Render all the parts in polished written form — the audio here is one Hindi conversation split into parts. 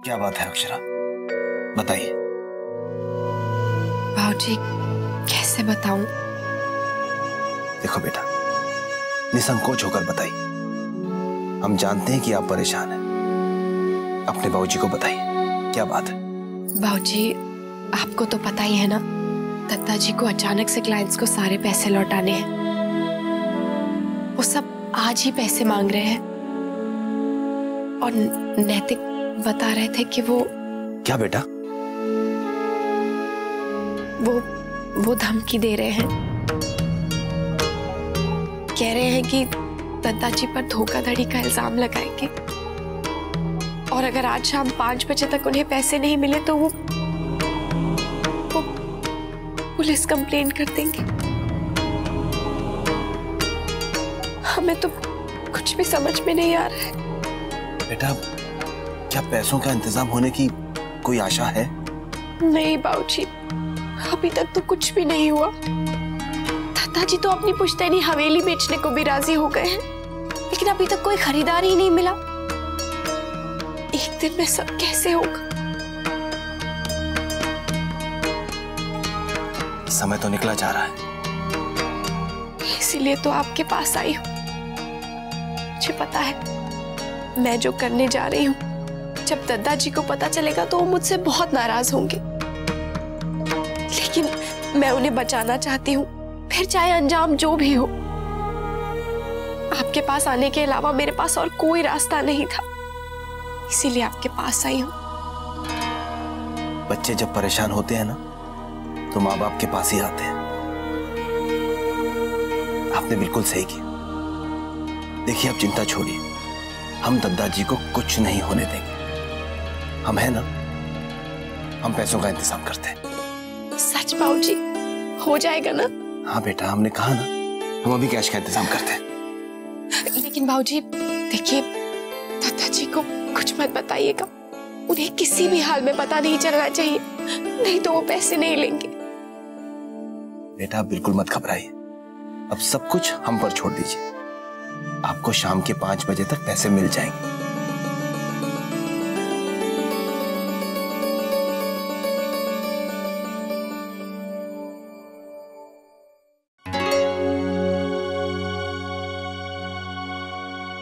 क्या बात है अक्षरा, बताइए। बाबूजी कैसे बताऊं? देखो बेटा, निसंकोच होकर बताइए। हम जानते हैं कि आप परेशान हैं। अपने बाबूजी को बताइए, क्या बात है? बाबूजी आपको तो पता ही है ना, दत्ताजी को अचानक से क्लाइंट्स को सारे पैसे लौटाने हैं। वो सब आज ही पैसे मांग रहे हैं और नैतिक बता रहे थे कि वो क्या बेटा? वो धमकी दे रहे हैं। कह रहे हैं कि दत्ताजी पर धोखाधड़ी का इल्जाम लगाएंगे और अगर आज शाम 5 बजे तक उन्हें पैसे नहीं मिले तो वो पुलिस कंप्लेंट कर देंगे। हमें तो कुछ भी समझ में नहीं आ रहा है। बेटा, क्या पैसों का इंतजाम होने की कोई आशा है? नहीं बाबूजी, अभी तक तो कुछ भी नहीं हुआ। दादाजी तो अपनी पुश्तैनी हवेली बेचने को भी राजी हो गए हैं, लेकिन अभी तक कोई खरीदार ही नहीं मिला। एक दिन में सब कैसे होगा? समय तो निकला जा रहा है, इसीलिए तो आपके पास आई हूँ। मुझे पता है मैं जो करने जा रही हूँ, जब दादाजी को पता चलेगा तो वो मुझसे बहुत नाराज होंगे, लेकिन मैं उन्हें बचाना चाहती हूँ, फिर चाहे अंजाम जो भी हो। आपके पास आने के अलावा मेरे पास और कोई रास्ता नहीं था, इसीलिए आपके पास आई हूँ। बच्चे जब परेशान होते हैं ना, तो माँ बाप के पास ही आते हैं। आपने बिल्कुल सही किया। देखिए, आप चिंता छोड़िए, हम दादाजी को कुछ नहीं होने देंगे। हम है ना, हम पैसों का इंतजाम करते हैं। सच बाबूजी, हो जाएगा ना? हाँ बेटा, हमने कहा ना, हम अभी कैश का इंतजाम करते हैं। लेकिन बाबूजी देखिए, दादाजी को कुछ मत बताइएगा। उन्हें किसी भी हाल में पता नहीं चलना चाहिए, नहीं तो वो पैसे नहीं लेंगे। बेटा बिल्कुल मत घबराइए, अब सब कुछ हम पर छोड़ दीजिए। आपको शाम के 5 बजे तक पैसे मिल जाएंगे।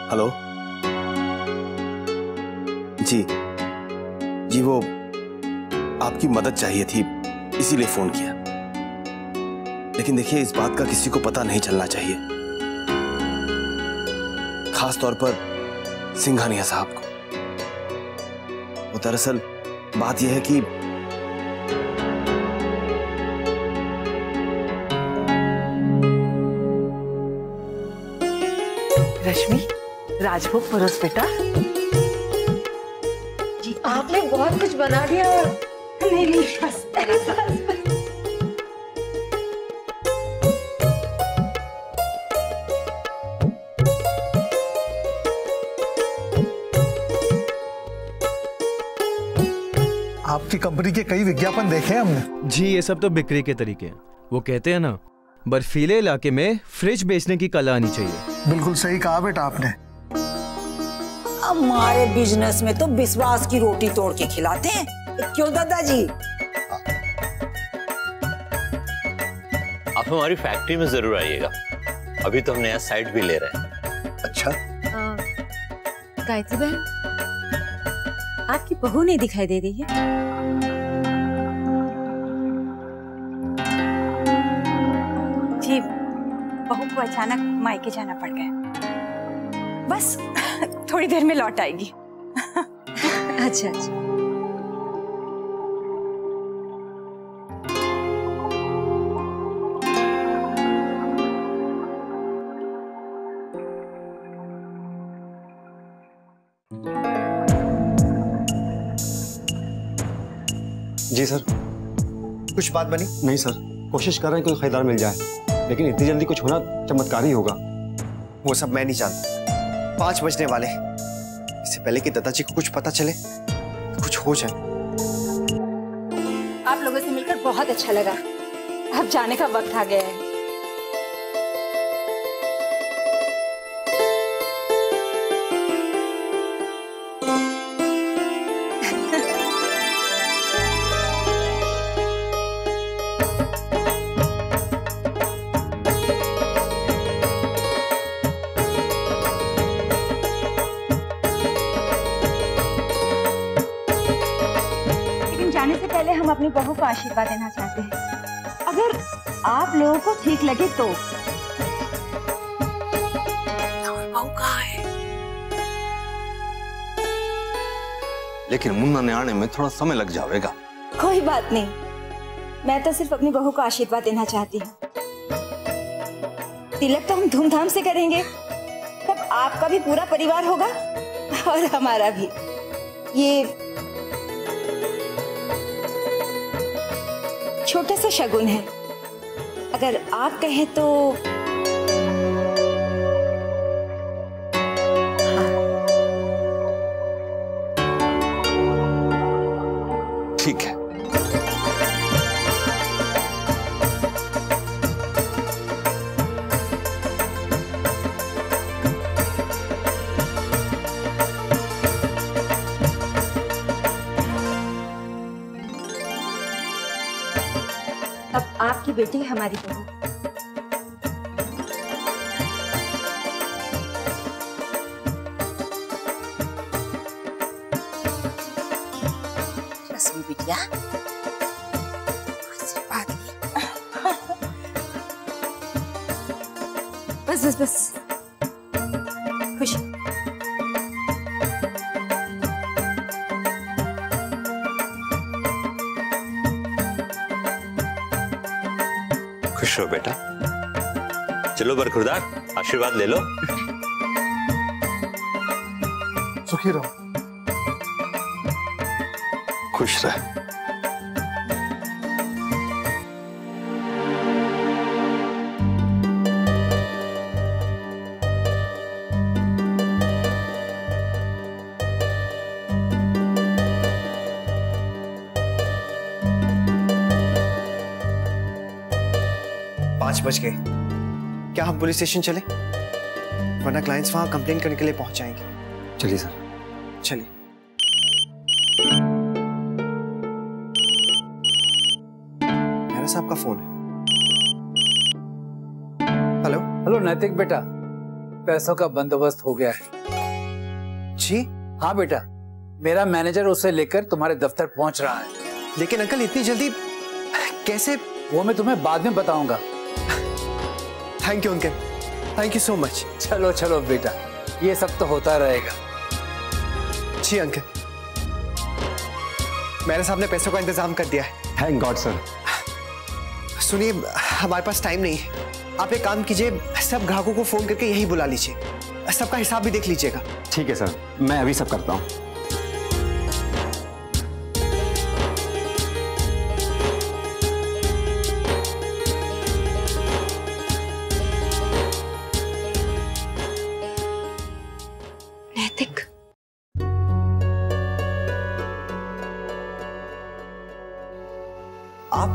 हेलो जी, वो आपकी मदद चाहिए थी, इसीलिए फोन किया। लेकिन देखिए, इस बात का किसी को पता नहीं चलना चाहिए, खास तौर पर सिंघानिया साहब को। वो दरअसल बात यह है कि रश्मि, राजभोग परोस बेटा। जी आपने बहुत कुछ बना दिया। नहीं बस। आपकी कंपनी के कई विज्ञापन देखे हैं हमने। जी, ये सब तो बिक्री के तरीके हैं। वो कहते हैं ना, बर्फीले इलाके में फ्रिज बेचने की कला आनी चाहिए। बिल्कुल सही कहा बेटा आपने। हमारे बिजनेस में तो विश्वास की रोटी तोड़ के खिलाते हैं, क्यों दादाजी? आप हमारी फैक्ट्री में जरूर आइएगा, अभी तो हम नया साइट भी ले रहे हैं। अच्छा, गायत्री बहन, आपकी बहू नहीं दिखाई दे रही है? जी, बहू को अचानक मायके जाना पड़ गया, बस थोड़ी देर में लौट आएगी। अच्छा अच्छा। जी सर। कुछ बात बनी? नहीं सर, कोशिश कर रहे हैं कि कोई खरीदार मिल जाए, लेकिन इतनी जल्दी कुछ होना चमत्कार ही होगा। वो सब मैं नहीं जानता। 5 बजने वाले, इससे पहले कि दादाजी को कुछ पता चले, कुछ हो जाए। आप लोगों से मिलकर बहुत अच्छा लगा, अब जाने का वक्त आ गया है। जाने से पहले हम अपनी बहू को आशीर्वाद देना चाहते हैं, अगर आप लोगों को ठीक लगे तो। बहू कहाँ है? लेकिन मुन्ना ने आने में थोड़ा समय लग जाएगा। कोई बात नहीं, मैं तो सिर्फ अपनी बहू को आशीर्वाद देना चाहती हूँ। तिलक तो हम धूमधाम से करेंगे, तब आपका भी पूरा परिवार होगा और हमारा भी। ये छोटा सा शगुन है, अगर आप कहें तो। ठीक है। अब आपकी बेटी हमारी बहू। रश्मि बिटिया, आशीर्वाद ले। बस बस बस, खुश। खुश रहो बेटा। चलो बरखुरदार, आशीर्वाद ले लो। सुखी रहो। खुश रह। बज गए। क्या हम पुलिस स्टेशन चले? वरना क्लाइंट्स वहां कंप्लेन करने के लिए पहुंच जाएंगे। चलिए सर। चलिए। मेरा साहब का फोन है। हेलो। हेलो नैतिक बेटा, पैसों का बंदोबस्त हो गया है। जी? हाँ बेटा, मेरा मैनेजर उसे लेकर तुम्हारे दफ्तर पहुंच रहा है। लेकिन अंकल इतनी जल्दी कैसे? वो मैं तुम्हें बाद में बताऊंगा। Thank you uncle, thank you so much. चलो चलो बेटा, ये सब तो होता रहेगा। जी अंकल, मेरे साहब ने पैसों का इंतजाम कर दिया है। Thank God sir. सुनिए, हमारे पास टाइम नहीं है। आप एक काम कीजिए, सब ग्राहकों को फोन करके यही बुला लीजिए, सबका हिसाब भी देख लीजिएगा। ठीक है सर, मैं अभी सब करता हूँ। नैतिक, आप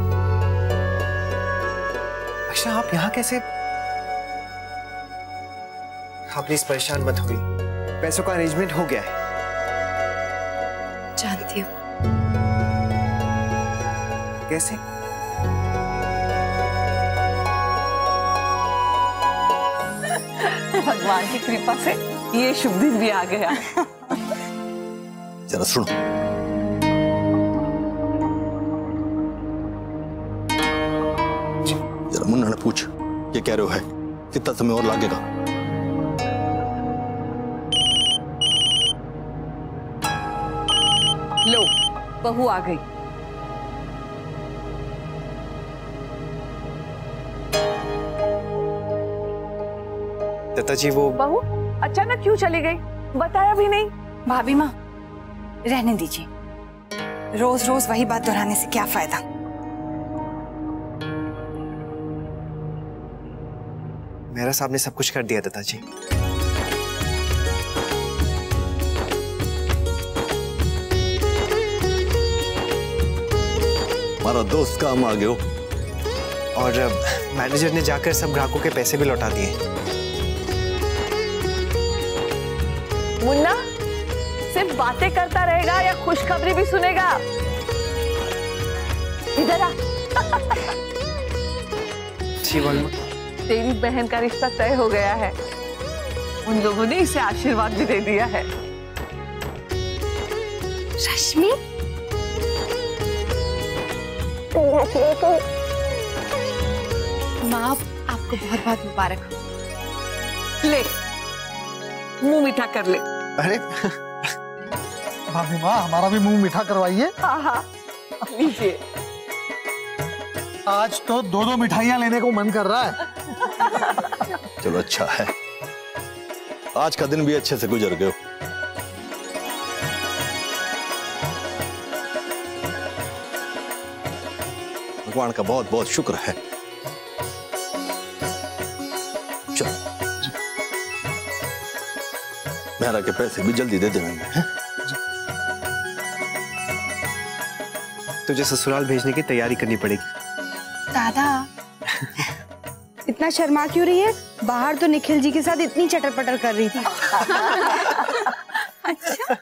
अच्छा, आप यहाँ कैसे? आप प्लीज परेशान मत होइए, पैसों का अरेंजमेंट हो गया है। जानती हूँ। कैसे? भगवान की कृपा से ये शुभ दिन भी आ गया। जरा सुनो। जरा मुन्ना ने पूछ, ये कह रहे हो है कितना समय और लगेगा? लो, बहू आ गई। दत्ता जी, वो बहू अचानक क्यों चली गई, बताया भी नहीं? भाभी माँ, रहने दीजिए, रोज रोज वही बात दोहराने से क्या फायदा। मेरा साहब ने सब कुछ कर दिया दत्ता जी। हमारा दोस्त काम आ गया। और मैनेजर ने जाकर सब ग्राहकों के पैसे भी लौटा दिए। मुन्ना सिर्फ बातें करता रहेगा या खुशखबरी भी सुनेगा? इधर आ। जी बोलो। तेरी बहन का रिश्ता तय हो गया है, उन लोगों ने इसे आशीर्वाद भी दे दिया है। रश्मि, माँ आपको बहुत बहुत मुबारक हो। ले मुंह मीठा कर ले। अरे भाभी माँ, हमारा भी मुंह मीठा करवाइए। हाँ हाँ लीजिए। आज तो 2-2 मिठाइयाँ लेने को मन कर रहा है। चलो अच्छा है, आज का दिन भी अच्छे से गुजर गए। भगवान का बहुत बहुत शुक्र है। चलो मेहरा के पैसे भी जल्दी दे देंगे। तुझे ससुराल भेजने की तैयारी करनी पड़ेगी। दादा इतना शर्मा क्यों रही है? बाहर तो निखिल जी के साथ इतनी चटर पटर कर रही थी। अच्छा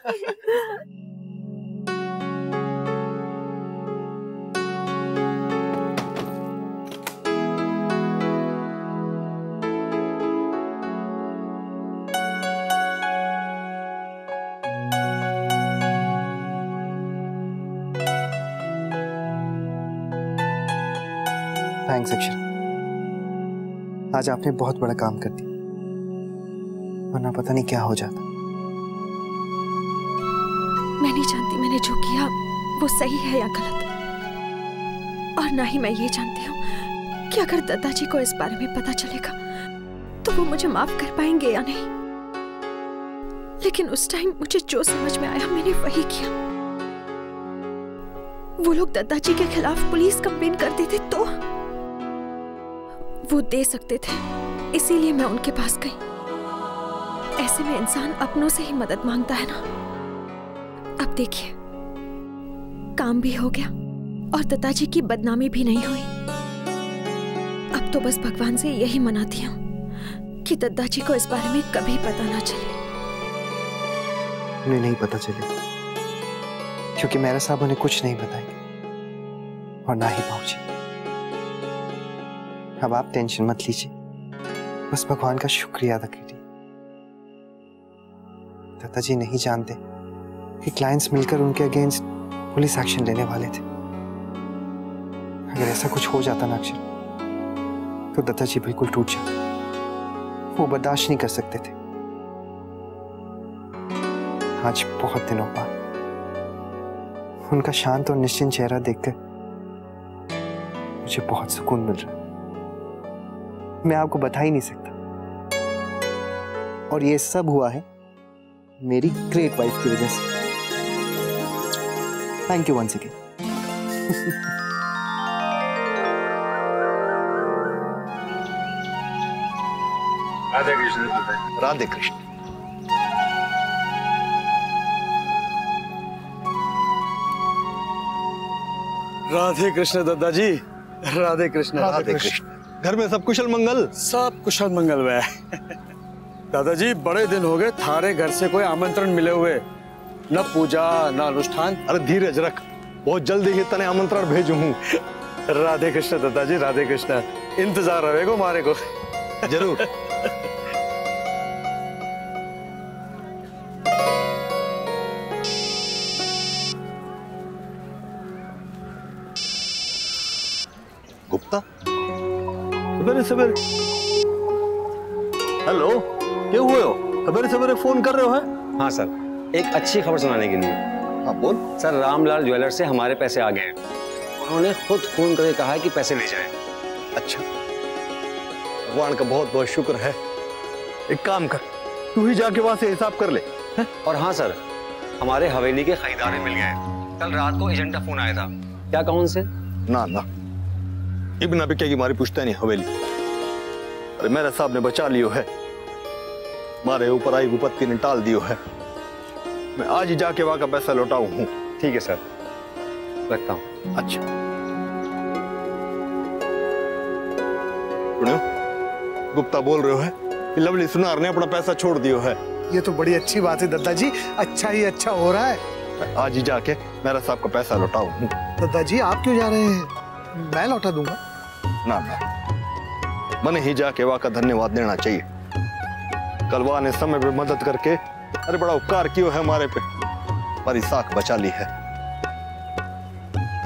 थैंक्स अक्षर, आज आपने बहुत बड़ा काम कर दिया, वरना पता नहीं क्या हो जाता। मैं नहीं जानती मैंने जो किया वो सही है या गलत, और ना ही मैं ये जानती हूँ कि अगर दादाजी को इस बारे में पता चलेगा तो वो मुझे माफ कर पाएंगे या नहीं। लेकिन उस टाइम मुझे जो समझ में आया मैंने वही किया। वो लोग दादाजी के खिलाफ पुलिस कंप्लेन कर देते तो वो दे सकते थे, इसीलिए मैं उनके पास गई। ऐसे में इंसान अपनों से ही मदद मांगता है ना। अब देखिए काम भी हो गया और दादाजी की बदनामी भी नहीं हुई। अब तो बस भगवान से यही मनाती हूँ कि दादाजी को इस बारे में कभी पता ना चले। उन्हें नहीं पता चले क्योंकि मेरा साहब उन्हें कुछ नहीं बताएंगे और ना ही पहुंचे। अब आप टेंशन मत लीजिए, बस भगवान का शुक्रिया अदा कीजिए। दादाजी नहीं जानते कि क्लाइंट्स मिलकर उनके अगेंस्ट पुलिस एक्शन लेने वाले थे। अगर ऐसा कुछ हो जाता ना अक्षर, तो दादाजी बिल्कुल टूट जाते। वो बर्दाश्त नहीं कर सकते थे। आज बहुत दिनों बाद उनका शांत और निश्चिंत चेहरा देखकर मुझे बहुत सुकून मिल रहा है। मैं आपको बता ही नहीं सकता। और ये सब हुआ है मेरी ग्रेट वाइफ की वजह से। Thank you once again. Radhe Krishna. Radhe Krishna. Radhe Krishna दादाजी, राधे कृष्ण। राधे कृष्ण। घर में सब कुशल मंगल? सब कुशल मंगल वे। दादाजी बड़े दिन हो गए थारे घर से कोई आमंत्रण मिले हुए, न पूजा न अनुष्ठान। अरे धीरज रख, बहुत जल्दी ही तने आमंत्रण भेजू हूँ। राधे कृष्ण दादाजी, राधे कृष्ण। इंतजार रहेगा हमारे को। जरूर। गुप्ता सवेरे सवेरे, हेलो, क्या हुए हो? सवेरे सवेरे फोन कर रहे हो? है हाँ सर, एक अच्छी खबर सुनाने के लिए। हाँ बोल। सर रामलाल ज्वेलर्स से हमारे पैसे आ गए। उन्होंने खुद फोन करके कहा है कि पैसे ले जाएं। अच्छा, भगवान का बहुत बहुत शुक्र है। एक काम कर, तू ही जाके वहां से हिसाब कर ले। है? और हाँ सर, हमारे हवेली के खरीदार मिल गए। कल रात को एजेंट का फोन आया था। क्या कहूँ उनसे? ना ना, इब्ना बिकेगी हमारी पुश्तैनी हवेली। अरे मेरे साहब ने बचा लियो है, मारे ऊपर आई विपत्ति ने टाल दियो है। मैं आज ही जाके वहां का पैसा लौटाऊ हूँ। ठीक है सर, रखता हूँ। अच्छा सुनियो, गुप्ता बोल रहे हो है कि लवली सुनार ने अपना पैसा छोड़ दियो है। ये तो बड़ी अच्छी बात है दादाजी, अच्छा ही अच्छा हो रहा है। मैं आज ही जाके मेरा साहब का पैसा लौटाऊ हूँ। दादाजी आप क्यों जा रहे हैं? मैं लौटा दूंगा। ना ना, मैंने ही जाके वहां का धन्यवाद देना चाहिए। कल वहां ने समय पे मदद करके अरे बड़ा उपकार किया है हमारे पे, हमारी साख बचा ली है।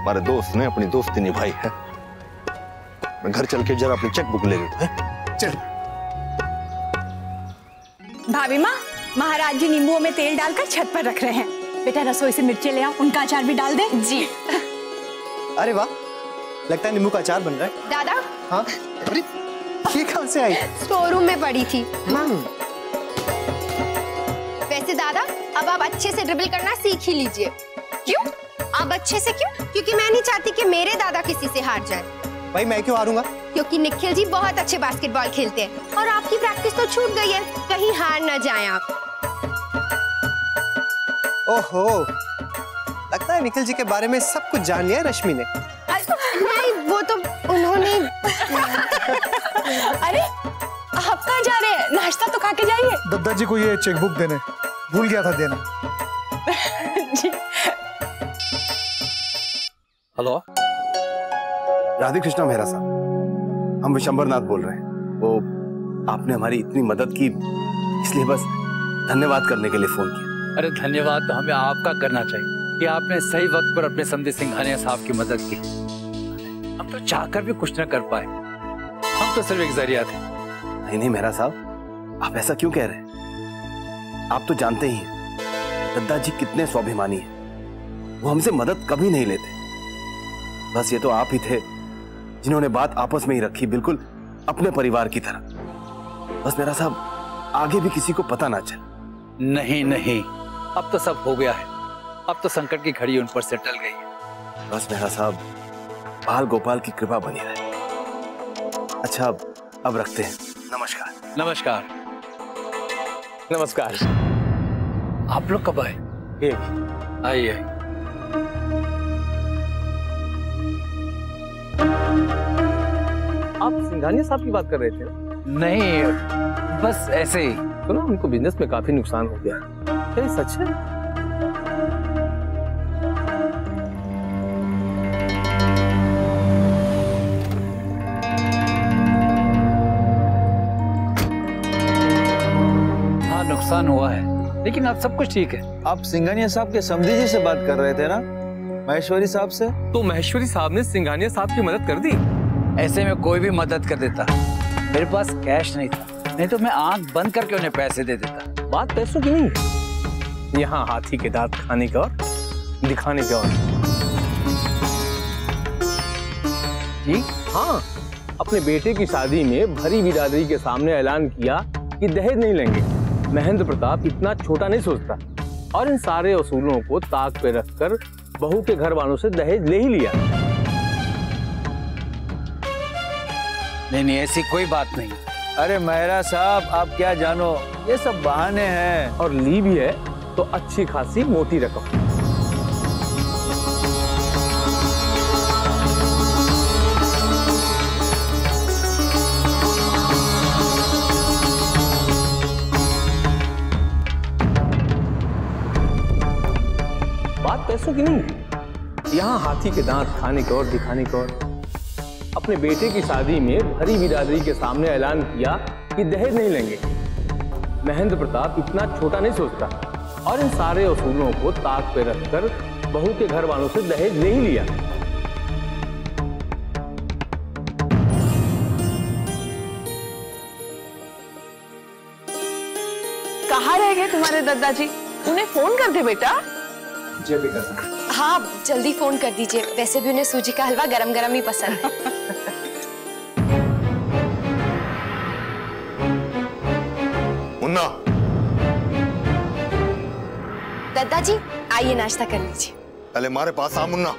हमारे दोस्त ने अपनी दोस्ती निभाई है। मैं घर चल के जरा अपनी चेकबुक ले लेता हूं। चल। भाभी माँ, महाराज जी नींबुओं में तेल डालकर छत पर रख रहे हैं। बेटा रसोई से मिर्चे ले आओ, उनका अचार भी डाल दे। जी। अरे वाह, लगता है नींबू का अचार बन रहा है। दादा। हाँ? अरे ये कहाँ से आई? स्टोर रूम में पड़ी थी। वैसे दादा, अब आप अच्छे से ड्रिबल करना सीख ही लीजिए। क्यों? अब अच्छे से क्यों? क्योंकि मैं नहीं चाहती कि मेरे दादा किसी से हार जाए। भाई मैं क्यों हारूंगा? क्योंकि निखिल जी बहुत अच्छे बास्केटबॉल खेलते हैं और आपकी प्रैक्टिस तो छूट गई है, कहीं हार ना जाएं आप। ओहो, लगता है निखिल जी के बारे में सब कुछ जान लिया रश्मि ने। नहीं, वो तो उन्होंने। अरे आप कहाँ जा रहे हैं? नाश्ता तो खा के जाइए। दद्दा जी को ये चेकबुक देने भूल गया था देना। जी। हेलो, राधे कृष्णा मेहरा साहब, हम विशंबरनाथ बोल रहे हैं। वो आपने हमारी इतनी मदद की, इसलिए बस धन्यवाद करने के लिए फोन किया। अरे धन्यवाद तो हमें आपका करना चाहिए कि आपने सही वक्त पर अपने समधी सिंघानिया साहब की मदद की। हम तो चाहकर भी कुछ न कर पाए, हम तो सिर्फ एक जरिया थे। नहीं मेहरा साहब, आप ऐसा क्यों कह रहे हैं? आप तो जानते ही हैं दद्दा जी कितने स्वाभिमानी हैं। वो हमसे मदद कभी नहीं लेते। बस ये तो आप ही थे जिन्होंने बात आपस में ही रखी, बिल्कुल अपने परिवार की तरह। बस मेहरा साहब, आगे भी किसी को पता ना चले। नहीं, अब तो सब हो गया है। अब तो संकट की घड़ी उन पर से टल गई है। बस मेहरा साहब, बाल गोपाल की कृपा बनी रहे। अच्छा, अब रखते हैं। नमस्कार। नमस्कार। नमस्कार। आप लोग कब आए? आइए। आप सिंघानिया साहब की बात कर रहे थे? नहीं, बस ऐसे ही। तो ना उनको बिजनेस में काफी नुकसान हो गया। क्या ये सच है? हाँ, नुकसान हुआ है, लेकिन अब सब कुछ ठीक है। आप सिंघानिया साहब के समधी जी से बात कर रहे थे ना, महेश्वरी साहब से? तो महेश्वरी साहब ने सिंघानिया साहब की मदद कर दी? ऐसे में कोई भी मदद कर देता। मेरे पास कैश नहीं था, नहीं तो मैं आंख बंद करके उन्हें पैसे दे देता। बात पैसों की नहीं है, यहाँ हाथी के दांत खाने का और दिखाने का। और जी हाँ, अपने बेटे की शादी में भरी बिरादरी के सामने ऐलान किया कि दहेज नहीं लेंगे। महेंद्र प्रताप इतना छोटा नहीं सोचता और इन सारे असूलों को ताक पे रखकर बहू के घर वालों से दहेज ले ही लिया। नहीं, ऐसी कोई बात नहीं। अरे मेहरा साहब, आप क्या जानो, ये सब बहाने हैं। और ली भी है तो अच्छी खासी मोटी रकम। बात पैसों की नहीं है, यहाँ हाथी के दांत खाने का और दिखाने का। और अपने बेटे की शादी में भरी बिरादरी के सामने ऐलान किया कि दहेज नहीं लेंगे। महेंद्र प्रताप इतना छोटा नहीं सोचता और इन सारे असूलों को ताक पे रखकर बहू के घर वालों से दहेज ले ही लिया। कहाँ रह गए तुम्हारे दादाजी? उन्हें फोन कर दे बेटा। जी भी कर सकते। हाँ, जल्दी फोन कर दीजिए। वैसे भी उन्हें सूजी का हलवा गरम गरम ही पसंद है। मुन्ना, दादाजी आइए नाश्ता कर लीजिए। पहले हमारे पास आ मुन्ना।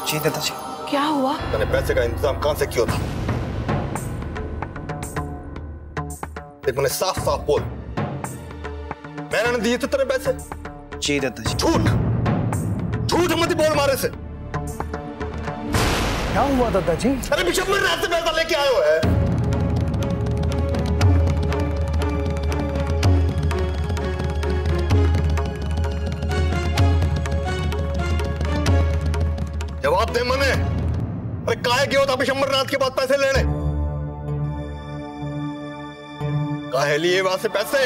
जी दादाजी। क्या हुआ? तूने पैसे का इंतजाम कहां से किया था? देख, मैंने साफ साफ बोल, मैंने नहीं दिए थे तेरे पैसे। जी दादाजी। झूठ झूठ मत बोल मारे से। क्या हुआ दादाजी? अरे बिशंबर रात से पैसा लेके आयो है। जवाब दे मने। अरे काहे गया था बिशंबर रात के बाद पैसे लेने? काहे लिए वहां से पैसे?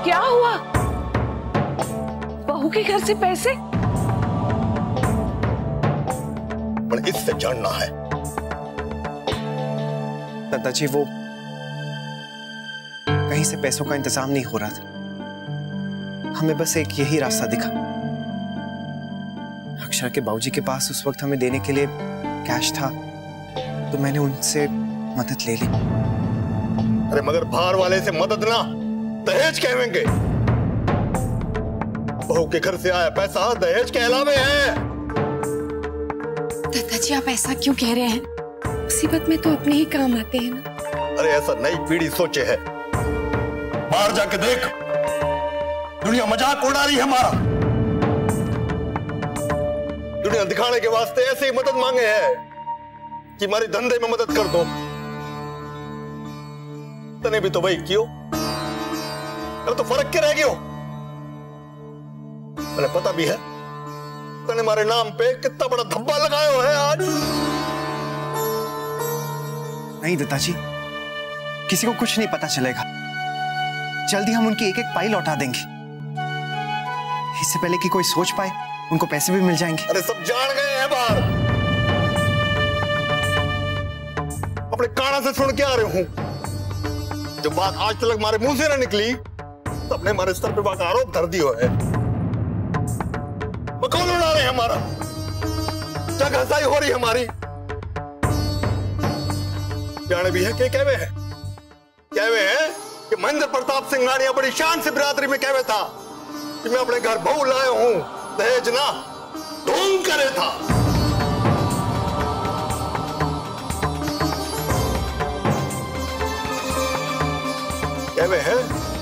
क्या हुआ? बहू के घर से पैसे? पर इससे जानना है। दादाजी वो कहीं से पैसों का इंतजाम नहीं हो रहा था। हमें बस एक यही रास्ता दिखा। अक्षरा के बाबूजी के पास उस वक्त हमें देने के लिए कैश था, तो मैंने उनसे मदद ले ली। अरे मगर बाहर वाले से मदद ना दहेज कहेंगे। बहू के घर से आया पैसा दहेज के अलावे है। दादाजी आप ऐसा क्यों कह रहे हैं? मुसीबत में तो अपने ही काम आते हैं ना। अरे ऐसा नई पीढ़ी सोचे है। बाहर जाके देख, दुनिया मजाक उड़ा रही है हमारा। दुनिया दिखाने के वास्ते ऐसे ही मदद मांगे है कि हमारे धंधे में मदद कर दो। तने भी तो वही क्यों? अरे तो फर्क क्या रह गयो? अरे पता भी है तने हमारे नाम पे कितना बड़ा धब्बा लगाया है आज। नहीं दादाजी, किसी को कुछ नहीं पता चलेगा। जल्दी हम उनकी एक एक पाई लौटा देंगे। इससे पहले कि कोई सोच पाए, उनको पैसे भी मिल जाएंगे। अरे सब जान गए हैं बाहर। अपने काना से सुन के आ रहे हूं। जो बात आज तक हमारे मुंह से ना निकली, सबने हमारे स्तर पे बात आरोप धर दियो है। कौन उड़ा रहे हैं हमारा? क्या घसाई हो रही है हमारी? जाने भी है कि कहवे है? कहवे है कि महेंद्र प्रताप सिंघानिया बड़ी शान से बिरादरी में कहवे था कि मैं अपने घर बहू लाया हूं, दहेज ना ढोंग करे था। कहवे है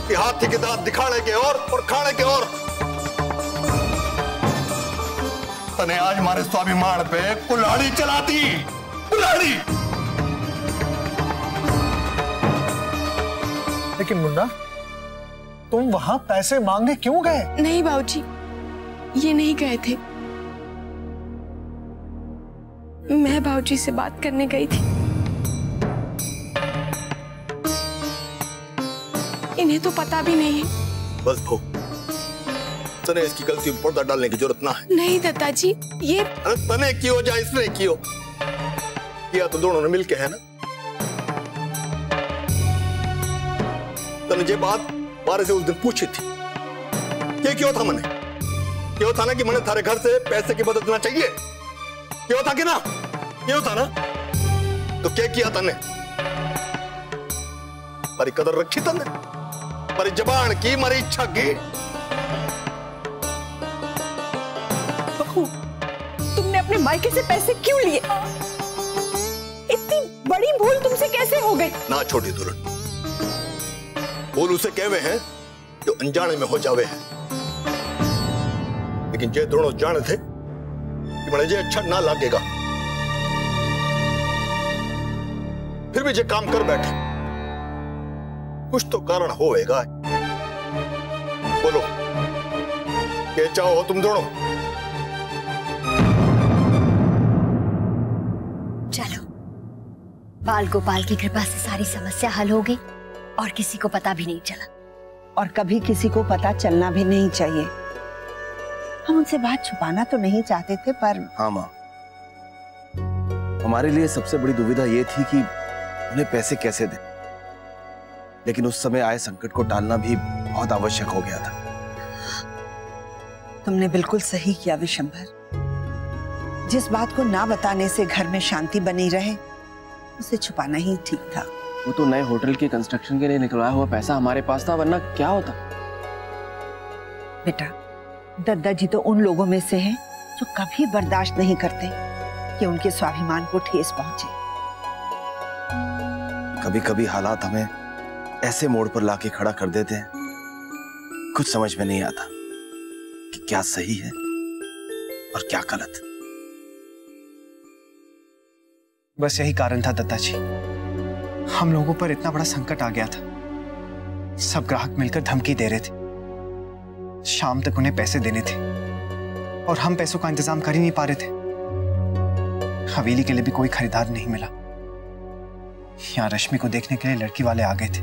कि हाथी के दांत दिखाने के और खाने के और। तने आज हमारे स्वाभिमान पे कुल्हाड़ी चलाती, कुल्हाड़ी। लेकिन मुन्ना, तुम वहां पैसे मांगने क्यों गए? नहीं बाबूजी, ये नहीं गए थे। मैं बाबूजी से बात करने गई थी। इन्हें तो पता भी नहीं है। बस भो, तने इसकी गलती में पर्दा डालने की जरूरत ना है। नहीं दादाजी, ये अरे तने क्यों जा इसने क्यों किया? तो दोनों ने मिलके है ना। तने ये बात बारे से उस दिन पूछी थी। ये क्यों था मने? क्यों था ना कि मने थारे घर से पैसे की मदद ना चाहिए? क्यों था कि ना? क्यों था ना? तो क्या किया तने? मारी कदर रखी तने? मारी जबान की, मारी इच्छा की? तुमने अपने मायके से पैसे क्यों लिए? इतनी बड़ी भूल तुमसे कैसे हो गई? ना छोटी दुल्हन, भूल उसे कहवे हैं जो अनजाने में हो जावे हैं। लेकिन जे दोनों जाने थे कि मुझे अच्छा ना लगेगा, फिर भी जे काम कर बैठे। कुछ तो कारण होएगा। बोलो क्या चाहो तुम दोनों? चलो, बाल गोपाल की कृपा से सारी समस्या हल हो गई और किसी को पता भी नहीं चला। और कभी किसी को पता चलना भी नहीं चाहिए। हम उनसे बात छुपाना तो नहीं चाहते थे, पर हाँ माँ, हमारे लिए सबसे बड़ी दुविधा ये थी कि उन्हें पैसे कैसे दें। लेकिन उस समय आए संकट को टालना भी बहुत आवश्यक हो गया था। तुमने बिल्कुल सही किया विशंभर। जिस बात को ना बताने से घर में शांति बनी रहे, उसे छुपाना ही ठीक था। वो तो नए होटल के कंस्ट्रक्शन के लिए निकलवाया हुआ पैसा हमारे पास था, वरना क्या होता? बेटा, दद्दा जी तो उन लोगों में से हैं जो कभी बर्दाश्त नहीं करते कि उनके स्वाभिमान को ठेस पहुंचे। कभी कभी हालात हमें ऐसे मोड़ पर लाके खड़ा कर देते हैं, कुछ समझ में नहीं आता कि क्या सही है और क्या गलत। बस यही कारण था दत्ता जी, हम लोगों पर इतना बड़ा संकट आ गया था। सब ग्राहक मिलकर धमकी दे रहे थे, शाम तक उन्हें पैसे देने थे और हम पैसों का इंतजाम कर ही नहीं पा रहे थे। हवेली के लिए भी कोई खरीदार नहीं मिला। यहाँ रश्मि को देखने के लिए लड़की वाले आ गए थे।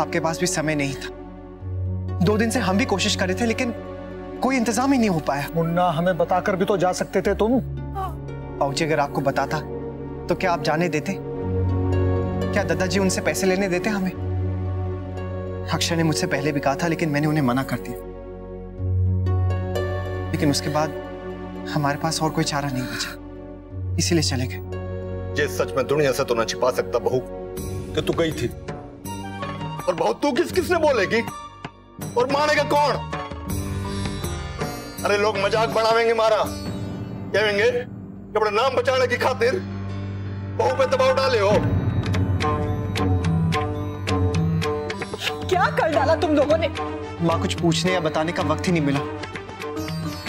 आपके पास भी समय नहीं था। 2 दिन से हम भी कोशिश कर रहे थे लेकिन कोई इंतजाम ही नहीं हो पाया। मुन्ना, हमें बताकर भी तो जा सकते थे तुम। बाबूजी, अगर आपको बताता तो क्या आप जाने देते? क्या दादाजी उनसे पैसे लेने देते हमें? अक्षर ने मुझसे पहले भी कहा था लेकिन मैंने उन्हें मना कर दिया। लेकिन उसके बाद हमारे पास और कोई चारा नहीं बचा, इसीलिए चले गए। ये सच में दुनिया से तो ना छिपा सकता बहू कि तू गई थी। और बहू तू किसने बोलेगी और मानेगा कौन? अरे लोग मजाक बनावेंगे, मारा कहेंगे कि अपना नाम बचाने की खातिर बहू पे दबाव डाले हो। क्या कर डाला तुम लोगों ने? माँ, कुछ पूछने या बताने का वक्त ही नहीं मिला।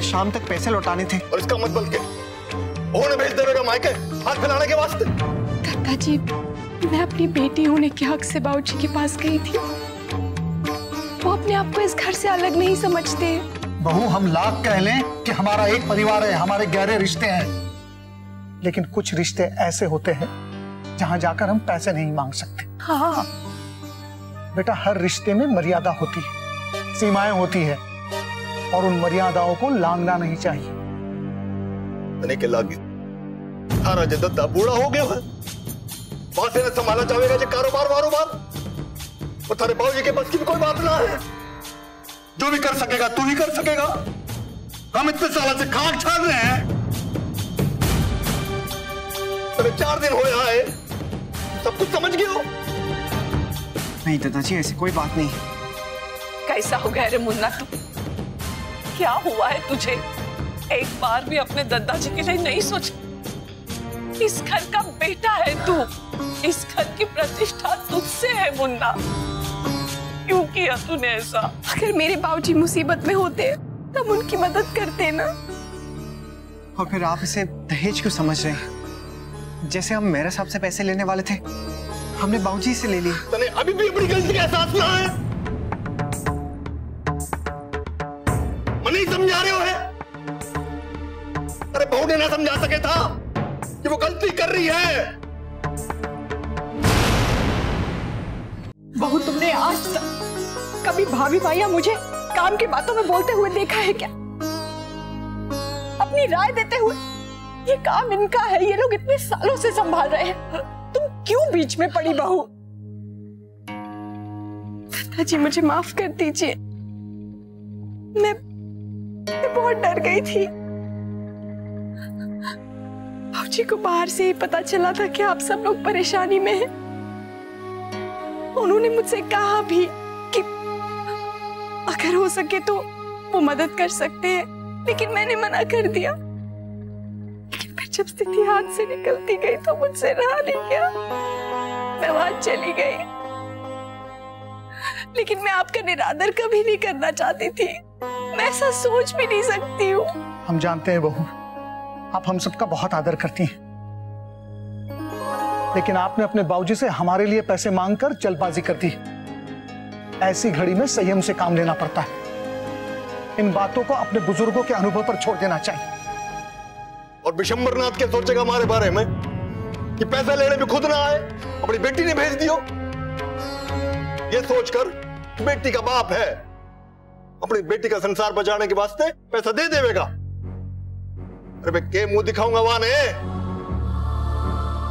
शाम तक पैसे लौटाने थे। और इसका मतलब क्या? बहू ने भेज देगा मायके हाथ फैलाने के वास्ते? दादाजी, मैं अपनी बेटी होने के हक से बाबूजी के पास गई थी। वो अपने आप को इस घर से अलग नहीं समझते। बहू, हम लाख कह लें कि हमारा एक परिवार है, हमारे गहरे रिश्ते हैं, लेकिन कुछ रिश्ते ऐसे होते हैं जहां जाकर हम पैसे नहीं मांग सकते। हाँ बेटा, हर रिश्ते में मर्यादा होती है, सीमाएं होती है, और उन मर्यादाओं को लांघना नहीं चाहिए। तने के लागी थारा जे दद्दा बूढ़ा हो गया है, बासे ने संभाला चाहेगा जे कारोबार और थारे बाबूजी के बस की भी कोई बात ना है। जो भी कर सकेगा तू ही कर सकेगा। हम इतने सालों से खाक छान रहे हैं, अरे 4 दिन हो आए, सब कुछ समझ गए हो? नहीं दादाजी, ऐसी कोई बात नहीं। कैसा हो गया रे मुन्ना तू? क्या हुआ है तुझे? एक बार भी अपने दादाजी के लिए नहीं सोचा? इस घर का बेटा है तू, इस घर की प्रतिष्ठा तुझसे है मुन्ना। क्यों किया तूने ऐसा? अगर मेरे बाबूजी मुसीबत में होते तब उनकी मदद करते ना। और फिर आप इसे दहेज क्यों समझ रहे हैं? जैसे हम मेरे साहब से पैसे लेने वाले थे, हमने बाबूजी से ले लिए। तने अभी भी अपनी गलती का एहसास ना है? मन नहीं समझा रहे हो है? अरे बहू ने ना समझा सके था कि वो गलती कर रही है। बहू, तुमने आज तक कभी भाभी भैया मुझे काम की बातों में बोलते हुए देखा है क्या? अपनी राय देते हुए? ये काम इनका है, ये लोग इतने सालों से संभाल रहे हैं, तुम क्यों बीच में पड़ी बहू? दादाजी, मुझे माफ कर दीजिए। मैं बहुत डर गई थी। बाबूजी को बाहर से ही पता चला था कि आप सब लोग परेशानी में हैं। उन्होंने मुझसे कहा भी कि अगर हो सके तो वो मदद कर सकते हैं, लेकिन मैंने मना कर दिया। लेकिन फिर जब स्थिति हाथ से निकलती गई तो मुझसे रहा नहीं गया, मैं वहां चली गई। लेकिन मैं आपका निरादर कभी नहीं करना चाहती थी, मैं ऐसा सोच भी नहीं सकती हूँ। हम जानते हैं बहू, आप हम सबका बहुत आदर करती हैं, लेकिन आपने अपने बाबूजी से हमारे लिए पैसे मांगकर जल्दबाजी कर दी। ऐसी घड़ी में संयम से काम लेना पड़ता है। इन बातों को अपने बुजुर्गों के अनुभव पर छोड़ देना चाहिए। और विशंबरनाथ क्या सोचेगा हमारे बारे में कि पैसा लेने भी खुद ना आए, अपनी बेटी ने भेज दियो? ये सोचकर बेटी का बाप है, अपनी बेटी का संसार बचाने के वास्ते पैसा दे देगा। अरे मैं के मुंह दिखाऊंगा वहां ने?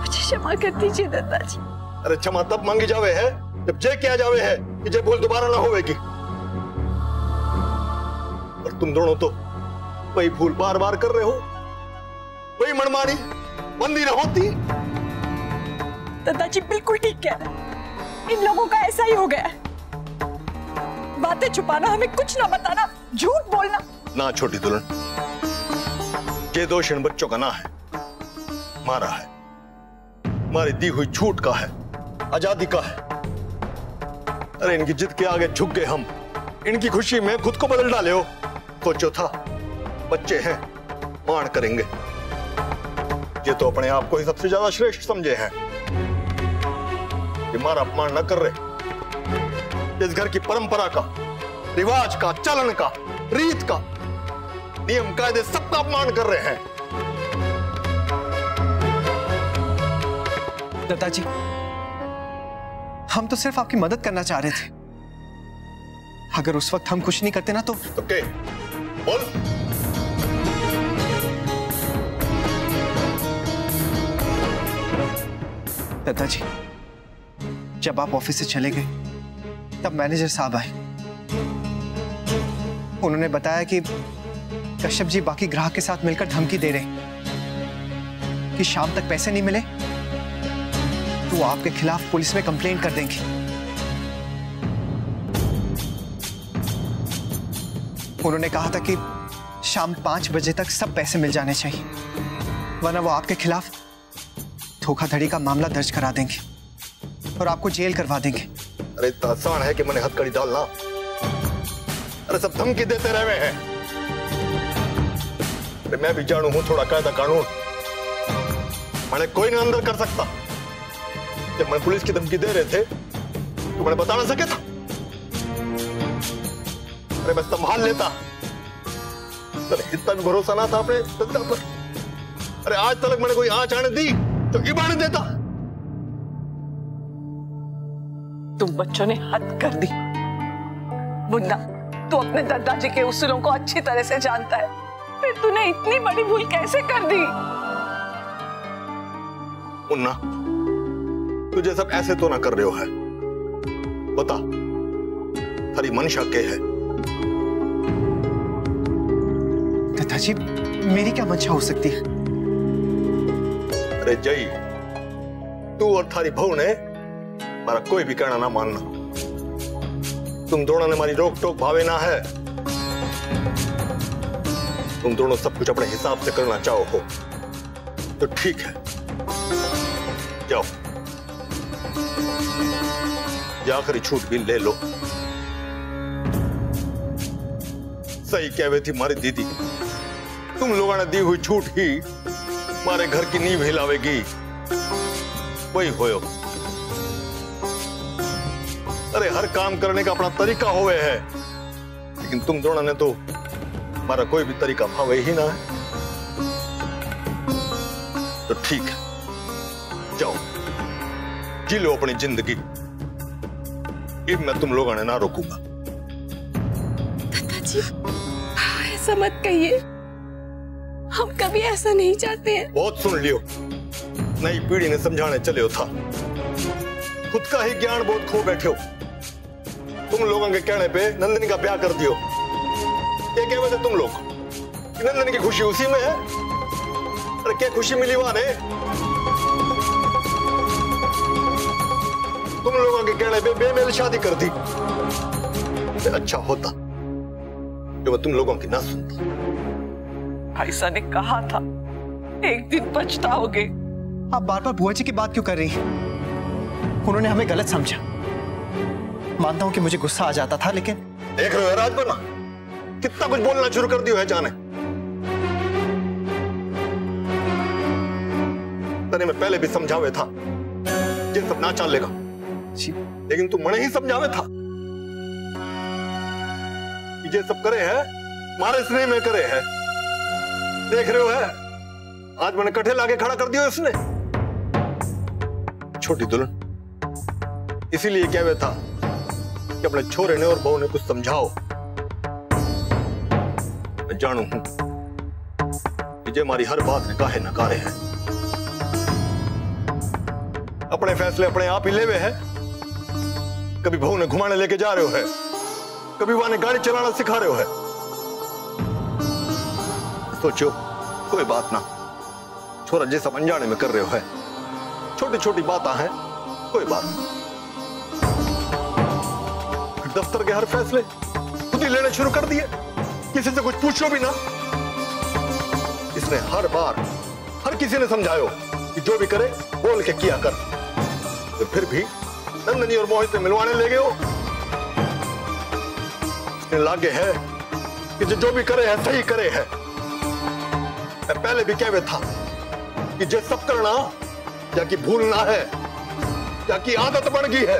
मुझे क्षमा कर दीजिए दादाजी। अरे क्षमा तब मांगी जावे है जब जे किया जावे है कि जे भूल दोबारा ना होवेगी। और तुम दोनों तो वही भूल बार बार कर रहे हो, वही मनमानी बंदी ना होती। दादाजी बिल्कुल ठीक कह रहे हैं, इन लोगों का ऐसा ही हो गया है। बातें छुपाना, हमें कुछ ना बताना, झूठ बोलना। ना छोटी दुल्हन, ये दोष इन बच्चों का ना है, मारा है, हमारी दी हुई छूट का है, आजादी का है। अरे इनकी जिद के आगे झुक गए हम, इनकी खुशी में खुद को बदल डाले हो। सोचो था बच्चे हैं, मान करेंगे, ये तो अपने आप को ही सबसे ज्यादा श्रेष्ठ समझे हैं। हमारा अपमान न कर रहे। इस घर की परंपरा का, रिवाज का, चलन का, रीत का, नियम कायदे सबका अपमान कर रहे हैं। दादाजी, हम तो सिर्फ आपकी मदद करना चाह रहे थे। अगर उस वक्त हम कुछ नहीं करते ना तो ओके, बोल। दादाजी, जब आप ऑफिस से चले गए तब मैनेजर साहब आए। उन्होंने बताया कि कश्यप जी बाकी ग्राहक के साथ मिलकर धमकी दे रहे हैं कि शाम तक पैसे नहीं मिले तो वो आपके खिलाफ पुलिस में कंप्लेंट कर देंगे। उन्होंने कहा था कि शाम 5 बजे तक सब पैसे मिल जाने चाहिए, वरना वो आपके खिलाफ धोखाधड़ी का मामला दर्ज करा देंगे और आपको जेल करवा देंगे। अरे इतना आसान है कि मैंने हथकड़ी डालना? अरे सब धमकी देते रहे हैं। अरे मैं भी जानू हूं थोड़ा कायदा कानून। मैंने कोई ना अंदर कर सकता। जब मैं पुलिस की धमकी दे रहे थे तो मैंने बता ना सके था। अरे मैं संभाल लेता। अरे इतना भी भरोसा ना था अपने दद्दा पर। अरे आज तक मैंने कोई आंच आने दी तो इबाने देता। तुम बच्चों ने हद कर दी। मुन्ना, तू अपने दादाजी के उसूलों को अच्छी तरह से जानता है, फिर तूने इतनी बड़ी भूल कैसे कर दी? मुन्ना, तुझे सब ऐसे तो ना कर रहे हो है। बता, थारी मंशा क्या है? दादाजी, मेरी क्या मंशा हो सकती है? अरे जय, तू और थारी बहू ने हमारा कोई भी कहना ना मानना। तुम दोनों ने हमारी रोक टोक भावे ना है। तुम दोनों सब कुछ अपने हिसाब से करना चाहो हो तो ठीक है, जाओ, ये आखिरी छूट भी ले लो। सही कह रही थी हमारी दीदी, तुम लोगों ने दी हुई छूट ही हमारे घर की नींव हिलावेगी। वही होयो। अरे हर काम करने का अपना तरीका होवे है, लेकिन तुम दोनों ने तो हमारा कोई भी तरीका भावे ही ना है। तो ठीक है, जाओ जी लो अपनी जिंदगी। अब मैं तुम लोगों ने ना रोकूंगा। दादाजी, ऐसा मत कहिए, हम कभी ऐसा नहीं चाहते हैं। बहुत सुन लियो, नई पीढ़ी ने समझाने चले हो था, खुद का ही ज्ञान बहुत खो बैठे हो। तुम लोगों के कहने पे नंदिनी का ब्याह कर दियो। ये कह वजह तुम लोग कि नंदिनी की खुशी उसी में है। अरे क्या खुशी मिली वहां ने? तुम लोगों के कहने पे बेमेल शादी कर दी। अच्छा होता जो मैं तुम लोगों की ना सुनता। भाईसा ने कहा था एक दिन पछताओगे। आप बार बार बुआ जी की बात क्यों कर रही हैं? उन्होंने हमें गलत समझा। मानता हूं कि मुझे गुस्सा आ जाता था, लेकिन देख रहे हो राज बना कितना कुछ बोलना शुरू कर दियो है जाने। तने मैं पहले भी समझावे था ये सब ना चलेगा, लेकिन तू मने ही समझावे था कि ये सब करे है हमारे स्नेह में करे है। देख रहे हो है आज मैंने कठे लाके खड़ा कर दिया इसने। छोटी दुल्हन इसीलिए क्या हुआ था कि अपने छोरे ने और बहू ने कुछ समझाओ। मैं जानू हूं कि ये हमारी हर बात ने काहे नकारे हैं। अपने फैसले अपने आप ही लेवे हैं। कभी बहू ने घुमाने लेके जा रहे हो है, कभी वहां ने गाड़ी चलाना सिखा रहे हो है। सोचो कोई बात ना, छोरा जैसा अनजाने में कर रहे हो है, छोटी छोटी बातें हैं, कोई बात नहीं। दफ्तर के हर फैसले खुद ही लेने शुरू कर दिए, किसी से कुछ पूछो भी ना। इसने हर बार हर किसी ने समझायो कि जो भी करे बोल के किया कर, तो फिर भी नंदनी और मोहित से मिलवाने ले गए हो। इसने लागे है कि जो भी करे है सही करे है। मैं पहले भी कहवे था कि जे सब करना या कि भूलना है या कि आदत बन गई है।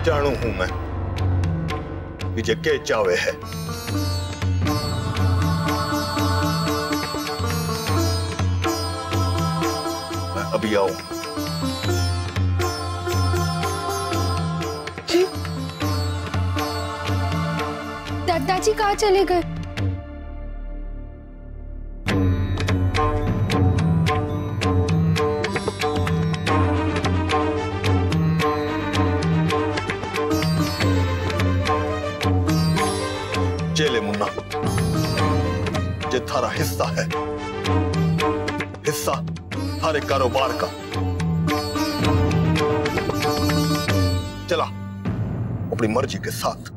जानू हूं मैं कि जे के चावे है। मैं अभी आऊं। दादाजी कहाँ चले गए? चले मुन्ना, ये थारा हिस्सा है, हिस्सा थारे कारोबार का। चला अपनी मर्जी के साथ।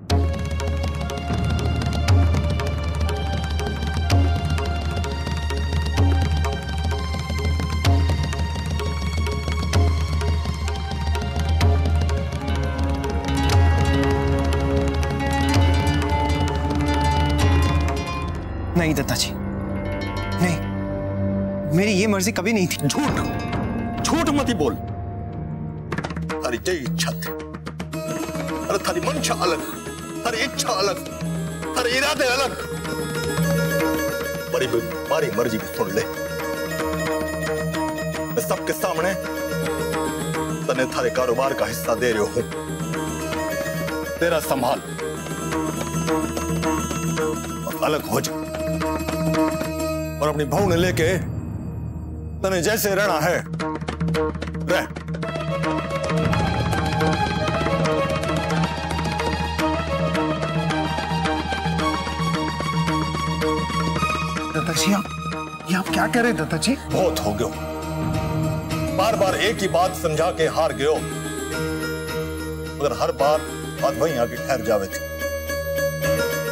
नहीं दादाजी, नहीं, मेरी ये मर्जी कभी नहीं थी। झूठ, झूठ मत ही बोल। थारी जय इच्छा थी, अरे थारी मंशा अलग, थारी इच्छा अलग, थारे इरादे अलग। मारी मर्जी भी सुन ले। मैं सबके सामने तने थारे कारोबार का हिस्सा दे रहा हूं। तेरा संभाल और अलग हो जा, और अपनी बहू ने लेके तने जैसे रहना है रह। दादाजी ये आप क्या कह रहे हैं दादाजी? बहुत हो गयो, बार बार एक ही बात समझा के हार गयो, मगर हर बार बात वहीं आके ठहर जावे थी।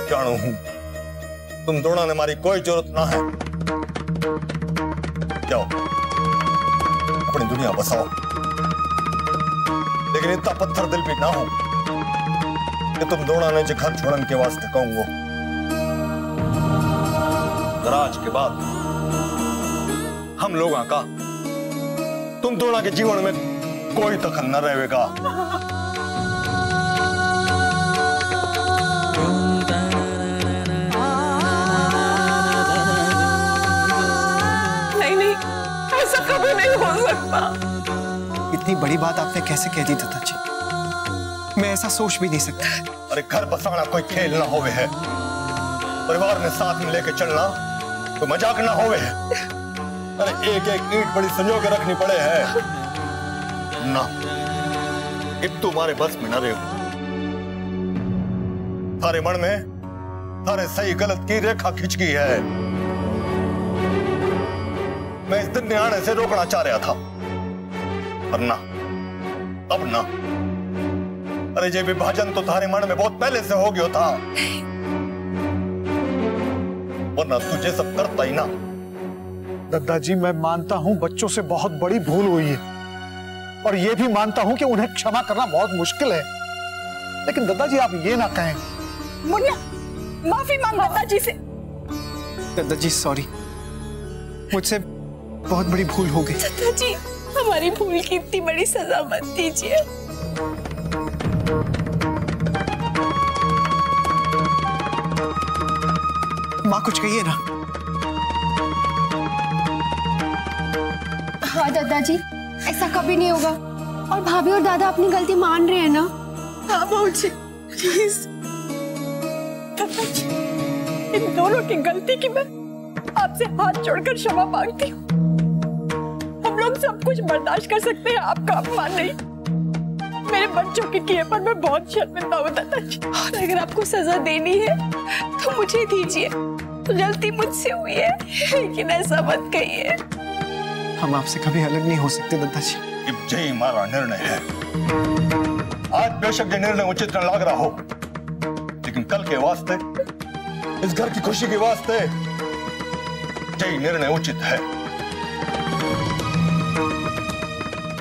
जानू हूं तुम दोनों ने हमारी कोई जरूरत ना है। जाओ अपनी दुनिया बसाओ, लेकिन इतना पत्थर दिल भी ना हो कि तुम दोनों ने जो घर छोड़ने के वास्ते कहूंगो। आज के बाद हम लोगों का तुम दोनों के जीवन में कोई दखल न रहेगा। ऐसा कभी नहीं हो सकता। इतनी बड़ी बात आपने कैसे कह दी दादाजी? मैं ऐसा सोच भी नहीं सकता। अरे घर बसाना कोई खेल ना होवे है, परिवार में साथ में लेके चलना कोई मजाक ना होवे है। अरे एक एक ईंट बड़ी संजो के रखनी पड़े है ना। अब तुम्हारे बस में ना रहे हो। थारे मन में थारे सही गलत की रेखा खिंच गई है। मैं इस दिन में आने से रोकना चाह रहा था, पर ना, अब ना। अरे ये विभाजन तो थारे मन में बहुत पहले से हो गया था, वरना तुझे सब करता ही ना। दादाजी मैं मानता हूं बच्चों से बहुत बड़ी भूल हुई है, और यह भी मानता हूं कि उन्हें क्षमा करना बहुत मुश्किल है, लेकिन दादाजी आप ये ना कहें। मुन्ना माफी मांग दादाजी से। दादाजी सॉरी, मुझसे बहुत बड़ी भूल हो गई। दादाजी हमारी भूल की इतनी बड़ी सजा मत दीजिए। माँ कुछ कहिए ना। हाँ दादाजी, ऐसा कभी नहीं होगा, और भाभी और दादा अपनी गलती मान रहे हैं ना? हाँ बहू जी प्लीज। दादाजी इन दोनों की गलती की मैं आपसे हाथ जोड़कर क्षमा मांगती हूँ। हम लोग सब कुछ बर्दाश्त कर सकते हैं, आपका अपमान नहीं। मेरे बच्चों के किए पर मैं बहुत शर्मिंदा हूँ दादाजी। और अगर आपको सजा देनी है तो मुझे दीजिए। गलती मुझसे हुई है, लेकिन ऐसा मत कहिए। हम आपसे कभी अलग नहीं हो सकते दादाजी। अब यही हमारा निर्णय है। आज बेशक ये निर्णय उचित न लग रहा हो, लेकिन कल के वास्ते, इस घर की खुशी के वास्ते यही निर्णय उचित है।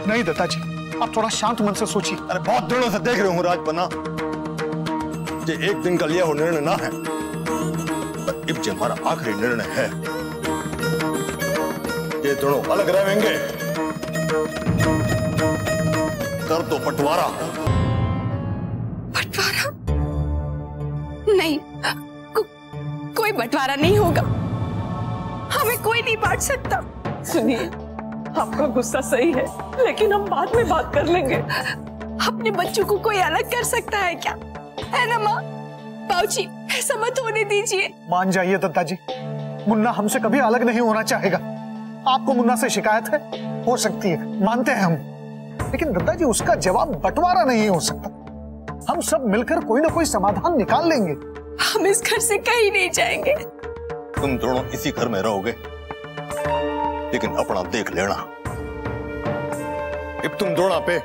नहीं दादाजी, आप थोड़ा शांत मन से सोचिए। अरे बहुत दिनों से देख रहे हूँ राजपन्ना, ये एक दिन का लिया हुआ निर्णय ना है, पर अब जो हमारा आखिरी निर्णय है। ये दोनों अलग रहेंगे। कर दो बंटवारा। बंटवारा? नहीं, कोई बंटवारा नहीं होगा। हमें कोई नहीं बांट सकता। सुनिए, आपका गुस्सा सही है, लेकिन हम बाद में बात कर लेंगे। अपने बच्चों को कोई अलग कर सकता है क्या? है ना माँ? बाबूजी, ऐसा मत होने दीजिए। मान जाइए दद्दा जी, मुन्ना हमसे कभी अलग नहीं होना चाहेगा। आपको मुन्ना से शिकायत है, हो सकती है, मानते हैं हम, लेकिन दद्दा जी उसका जवाब बंटवारा नहीं हो सकता। हम सब मिलकर कोई ना कोई समाधान निकाल लेंगे। हम इस घर से कहीं नहीं जाएंगे। तुम दोनों इसी घर में रहोगे, लेकिन अपना देख लेना। अब तुम दोनों पे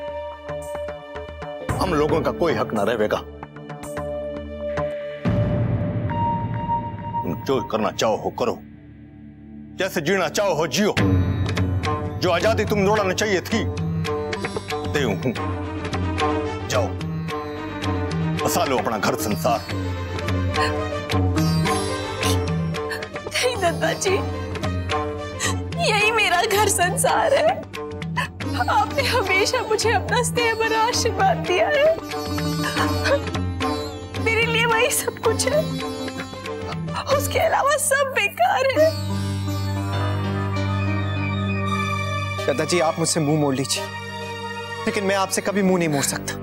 हम लोगों का कोई हक ना रहेगा। तुम जो करना चाहो हो करो, जैसे जीना चाहो हो जियो। जो आजादी तुम दोनों ने चाहिए थी दे हूं। जाओ बसा लो अपना घर संसार। नहीं दादाजी, यही मेरा घर संसार है। आपने हमेशा मुझे अपना स्नेह भरा आशीर्वाद दिया है। मेरे लिए वही सब कुछ है, उसके अलावा सब बेकार है। दादाजी आप मुझसे मुंह मोड़ लीजिए, लेकिन मैं आपसे कभी मुंह नहीं मोड़ सकता।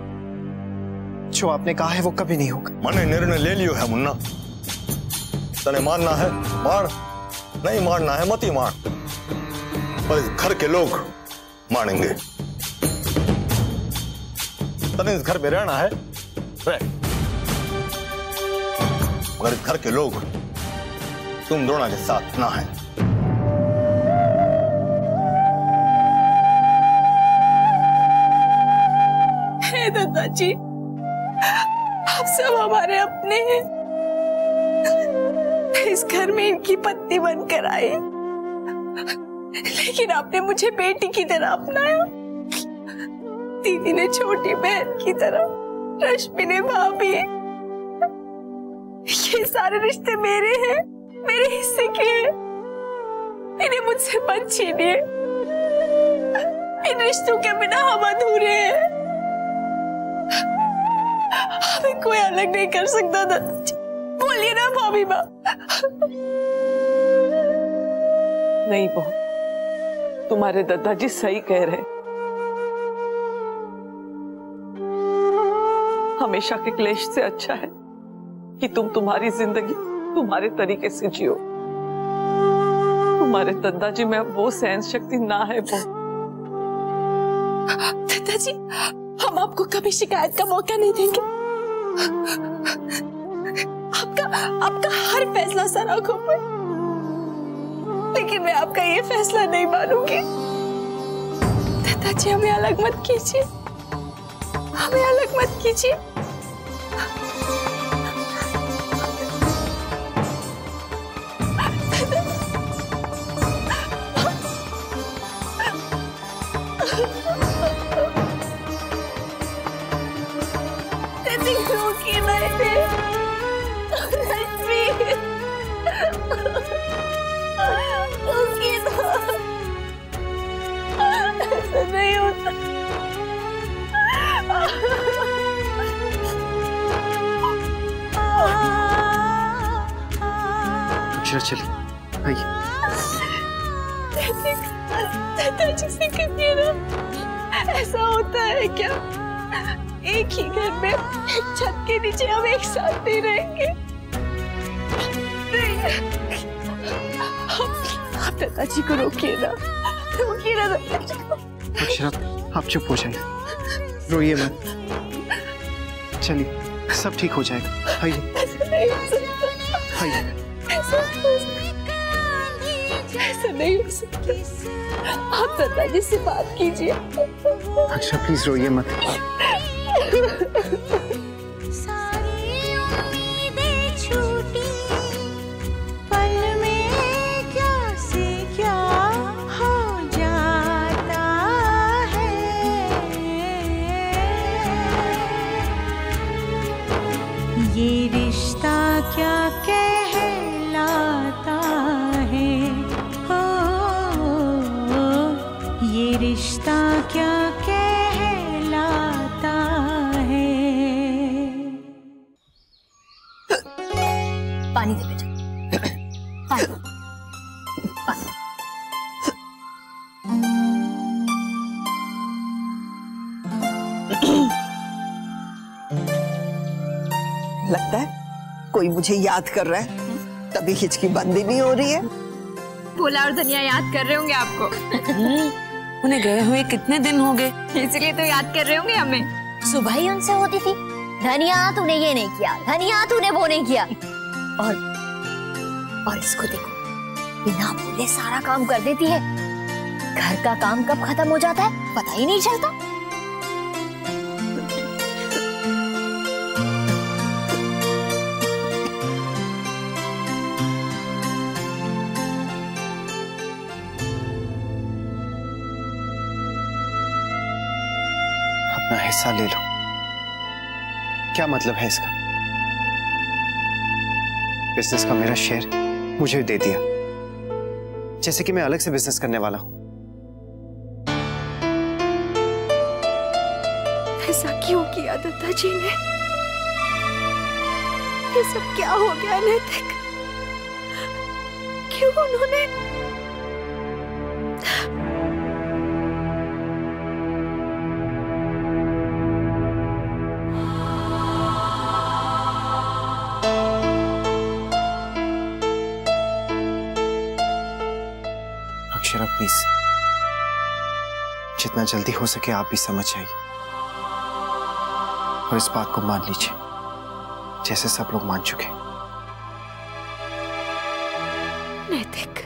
जो आपने कहा है वो कभी नहीं होगा। मैंने निर्णय ले लियो है मुन्ना। तने मानना है मान, नहीं मानना है मत ही मान, पर इस घर के लोग मानेंगे। तने इस घर में रहना है रह, मगर इस घर के लोग तुम दोनों के साथ ना है। हे दादाजी, आप सब हमारे अपने हैं। इस घर में इनकी पत्नी बनकर आई, लेकिन आपने मुझे बेटी की तरह अपनाया। दीदी ने छोटी बहन की तरह, रश्मि ने भाभी। ये सारे रिश्ते मेरे हैं, मेरे हिस्से के हैं। इन्हें मुझसे मत छीनिए। इन रिश्तों के बिना हम अधूरे हैं। हमें कोई अलग नहीं कर सकता दादाजी। बोलिए ना भाभी माँ। नहीं बहू, तुम्हारे दादाजी सही कह रहे। हमेशा के क्लेश से अच्छा है कि तुम तुम्हारी जिंदगी तुम्हारे तरीके से जियो। तुम्हारे दादाजी में अब वो सहन शक्ति ना है बहू। दादाजी, हम आपको कभी शिकायत का मौका नहीं देंगे। आपका हर फैसला सर आंखों पर, लेकिन मैं आपका ये फैसला नहीं मानूंगी। दादाजी, हमें अलग मत कीजिए, हमें अलग मत कीजिए। नहीं होता। अक्षरा चलिए, आइए। दादाजी से कहिए ना, ऐसा होता है क्या? एक ही घर में एक छत के नीचे हम एक साथ नहीं रहेंगे। आप दादाजी को रोकिए ना, रोकिए ना दादाजी को। अक्षरा आप चुप हो जाइए, रोइए मत। चलिए सब ठीक हो जाएगा। आइए आइए। ऐसा नहीं हो सकता। आप दादाजी से बात कीजिए। अक्षरा प्लीज रोइए मत। ये रिश्ता क्या कहलाता है, हो कोई मुझे याद कर रहा है, तभी हिचकी बंदी नहीं हो रही है। पोला और धनिया याद कर रहे होंगे आपको। उन्हें गए हुए कितने दिन हो गए, इसलिए तो याद कर रहे होंगे हमें। सुबह ही उनसे होती थी, धनिया तूने ये नहीं किया, धनिया तूने वो नहीं किया। और इसको देखो, बिना बोले सारा काम कर देती है। घर का काम कब खत्म हो जाता है पता ही नहीं चलता। अपना हिस्सा ले लो, क्या मतलब है इसका? बिजनेस का मेरा शेयर मुझे दे दिया, जैसे कि मैं अलग से बिजनेस करने वाला हूं। ऐसा क्यों किया दत्ता जी ने? ये सब क्या हो गया नैतिक? क्यों उन्होंने? अक्षरा प्लीज, जितना जल्दी हो सके आप भी समझ जाइए और इस बात को मान लीजिए जैसे सब लोग मान चुके। नैतिक,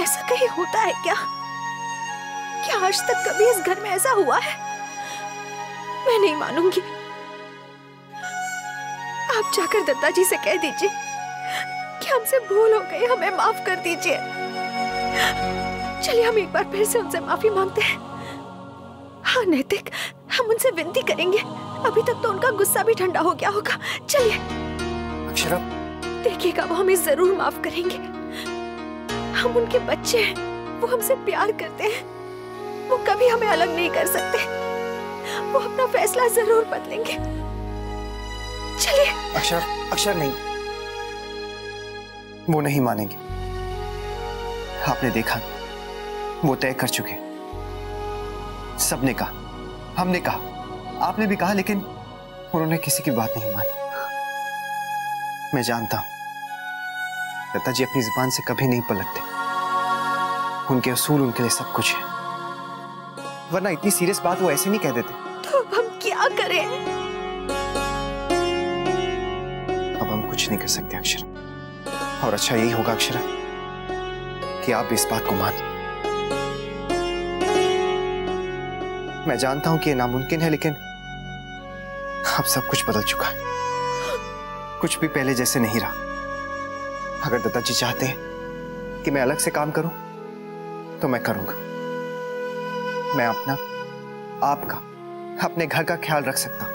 ऐसा कहीं होता है क्या? क्या आज तक कभी इस घर में ऐसा हुआ है? मैं नहीं मानूंगी। आप जाकर दत्ता जी से कह दीजिए कि हमसे भूल हो गई, हमें माफ कर दीजिए। चलिए हम एक बार फिर से उनसे माफी मांगते हैं। हाँ नैतिक, हम उनसे विनती करेंगे। अभी तक तो उनका गुस्सा भी ठंडा हो गया होगा। चलिए। अक्षरा, देखिएगा वो हमें जरूर माफ करेंगे। हम उनके बच्चे हैं, वो हमसे प्यार करते हैं, वो कभी हमें अलग नहीं कर सकते। वो अपना फैसला जरूर बदलेंगे। चलिए। अक्षर नहीं, वो नहीं मानेंगे। आपने देखा, वो तय कर चुके। सबने कहा, हमने कहा, आपने भी कहा, लेकिन उन्होंने किसी की बात नहीं मानी। मैं जानता हूं दत्ता जी अपनी जुबान से कभी नहीं पलटते। उनके असूल उनके लिए सब कुछ है, वरना इतनी सीरियस बात वो ऐसे नहीं कह देते। तो अब हम क्या करें? अब हम कुछ नहीं कर सकते अक्षरा, और अच्छा यही होगा अक्षरा कि आप इस बात को मान। मैं जानता हूं कि यह नामुमकिन है, लेकिन अब सब कुछ बदल चुका है। कुछ भी पहले जैसे नहीं रहा। अगर दत्ता जी चाहते हैं कि मैं अलग से काम करूं तो मैं करूंगा। मैं अपना, आपका, अपने घर का ख्याल रख सकता हूं।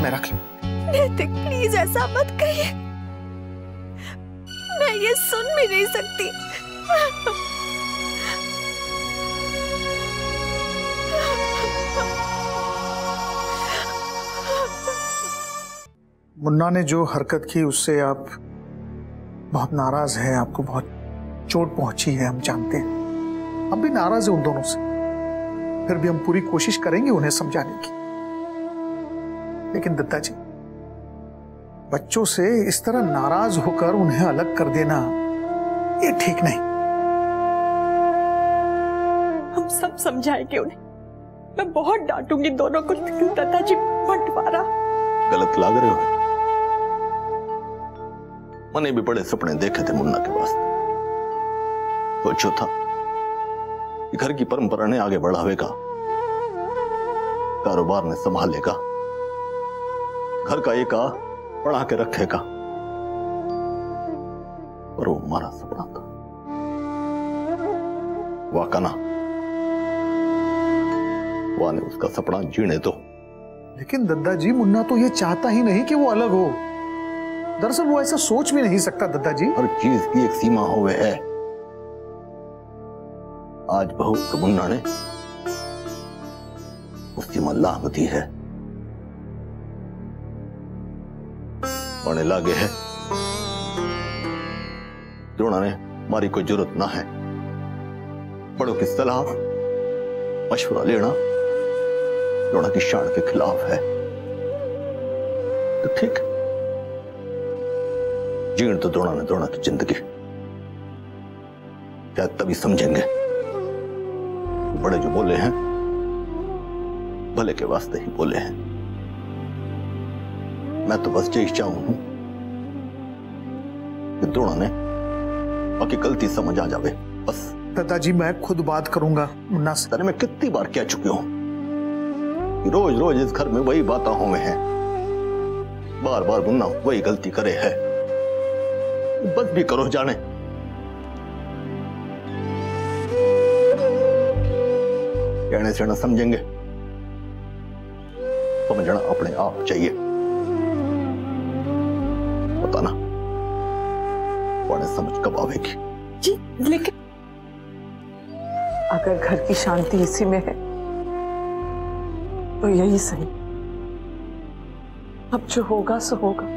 मैं रख लूं। नैतिक प्लीज ऐसा मत कहिए, मैं ये सुन भी नहीं सकती। मुन्ना ने जो हरकत की उससे आप बहुत नाराज हैं, आपको बहुत चोट पहुंची है, हम जानते हैं। हम भी नाराज हैं उन दोनों से, फिर भी हम पूरी कोशिश करेंगे उन्हें समझाने की। लेकिन दत्ता जी, बच्चों से इस तरह नाराज होकर उन्हें अलग कर देना ये ठीक नहीं। हम सब समझाएंगे उन्हें। मैं बहुत डांटूंगी दोनों को, लेकिन दत्ता जी बंटवारा गलत लाग रहे हो। मैंने भी बड़े सपने देखे थे मुन्ना के वास्ते। सोचो था कि घर की परंपरा ने आगे बढ़ावेगा, कारोबार ने संभालेगा, घर का एक पढ़ा के रखेगा। और वो हमारा सपना था, वाका ना, वाह ने उसका सपना जीने दो। लेकिन दद्दा जी, मुन्ना तो ये चाहता ही नहीं कि वो अलग हो। दरअसल वो ऐसा सोच भी नहीं सकता दद्दा जी। हर चीज की एक सीमा होवे है। आज बहू को मुन्ना ने उस सीमा लांघ दी है। होने लागे है जोड़ा ने मारी कोई जरूरत ना है। बड़ों की सलाह मशवरा लेना जोड़ा की शान के खिलाफ है। तो ठीक, जीण तो द्रोणा की जिंदगी, शायद तभी समझेंगे बड़े जो बोले हैं भले के वास्ते ही बोले हैं। मैं तो बस यही चाहूं हूं कि द्रोणा ने बाकी गलती समझ आ जावे बस। दादाजी मैं खुद बात करूंगा मुन्ना से। अरे मैं कितनी बार कह चुकी हूं कि रोज रोज इस घर में वही बातें हुए हैं, बार बार मुन्ना वही गलती करे है, बस भी करो जाने। कहने से ना समझेंगे, समझना अपने आप चाहिए। पता ना पौने समझ कब आवेगी। जी लेकिन अगर घर की शांति इसी में है तो यही सही। अब जो होगा सो होगा,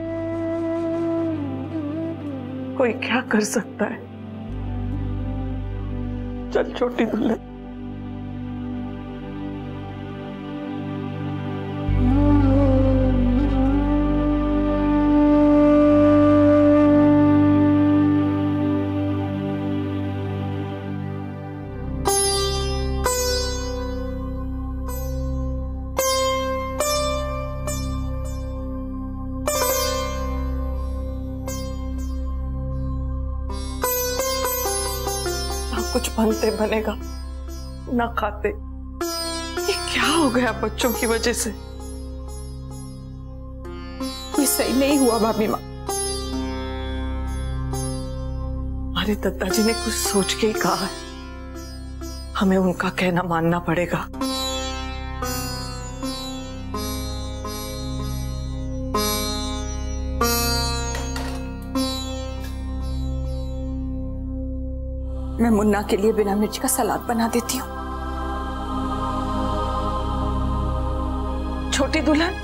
कोई क्या कर सकता है। चल छोटी दुल्हन। कुछ बनते बनेगा ना खाते। ये क्या हो गया बच्चों की वजह से? ये सही नहीं हुआ भाभी माँ। हमारे दादाजी ने कुछ सोच के ही कहा है, हमें उनका कहना मानना पड़ेगा। मैं मुन्ना के लिए बिना मिर्च का सलाद बना देती हूँ। छोटी दुल्हन,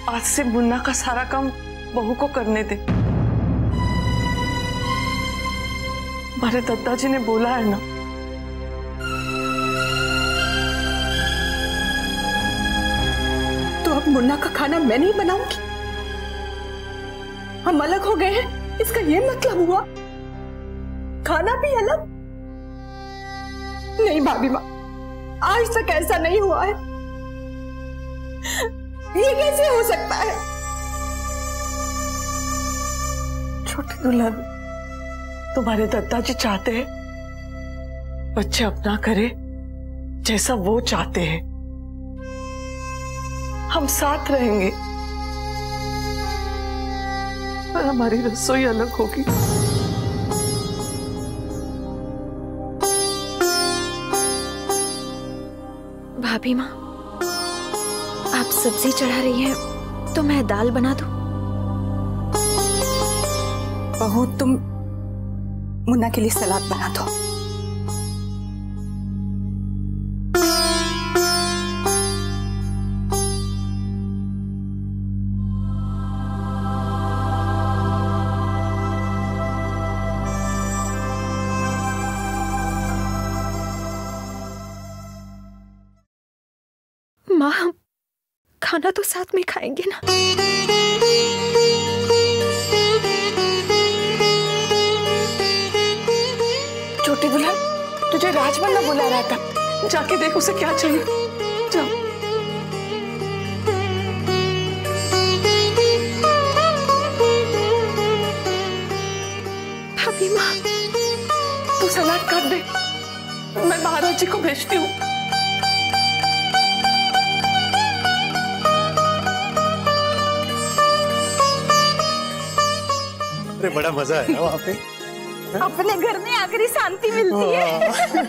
आज से मुन्ना का सारा काम बहू को करने दे। हमारे दादाजी ने बोला है ना। तो अब मुन्ना का खाना मैं नहीं बनाऊंगी? हम अलग हो गए हैं, इसका ये मतलब हुआ? खाना भी अलग? नहीं भाभी माँ, आज तक ऐसा नहीं हुआ है। ये कैसे हो सकता है? छोटी दुल्हन, तुम्हारे दादाजी चाहते हैं बच्चे अपना करे जैसा वो चाहते हैं। हम साथ रहेंगे, पर हमारी रसोई अलग होगी। भाभी माँ, आप सब्जी चढ़ा रही हैं तो मैं दाल बना दूं? बहू तुम मुन्ना के लिए सलाद बना दो। माँ, हम खाना तो साथ में खाएंगे ना? छोटी दुल्हन, तुझे राजमन्ना बुला रहा था, जाके देख उसे क्या चाहिए। जाओ। भाभी माँ, तू सलाद काट दे, मैं महाराज जी को भेजती हूँ। अरे बड़ा मजा है ना वहाँ पे। अपने घर में आकर ही शांति मिलती है।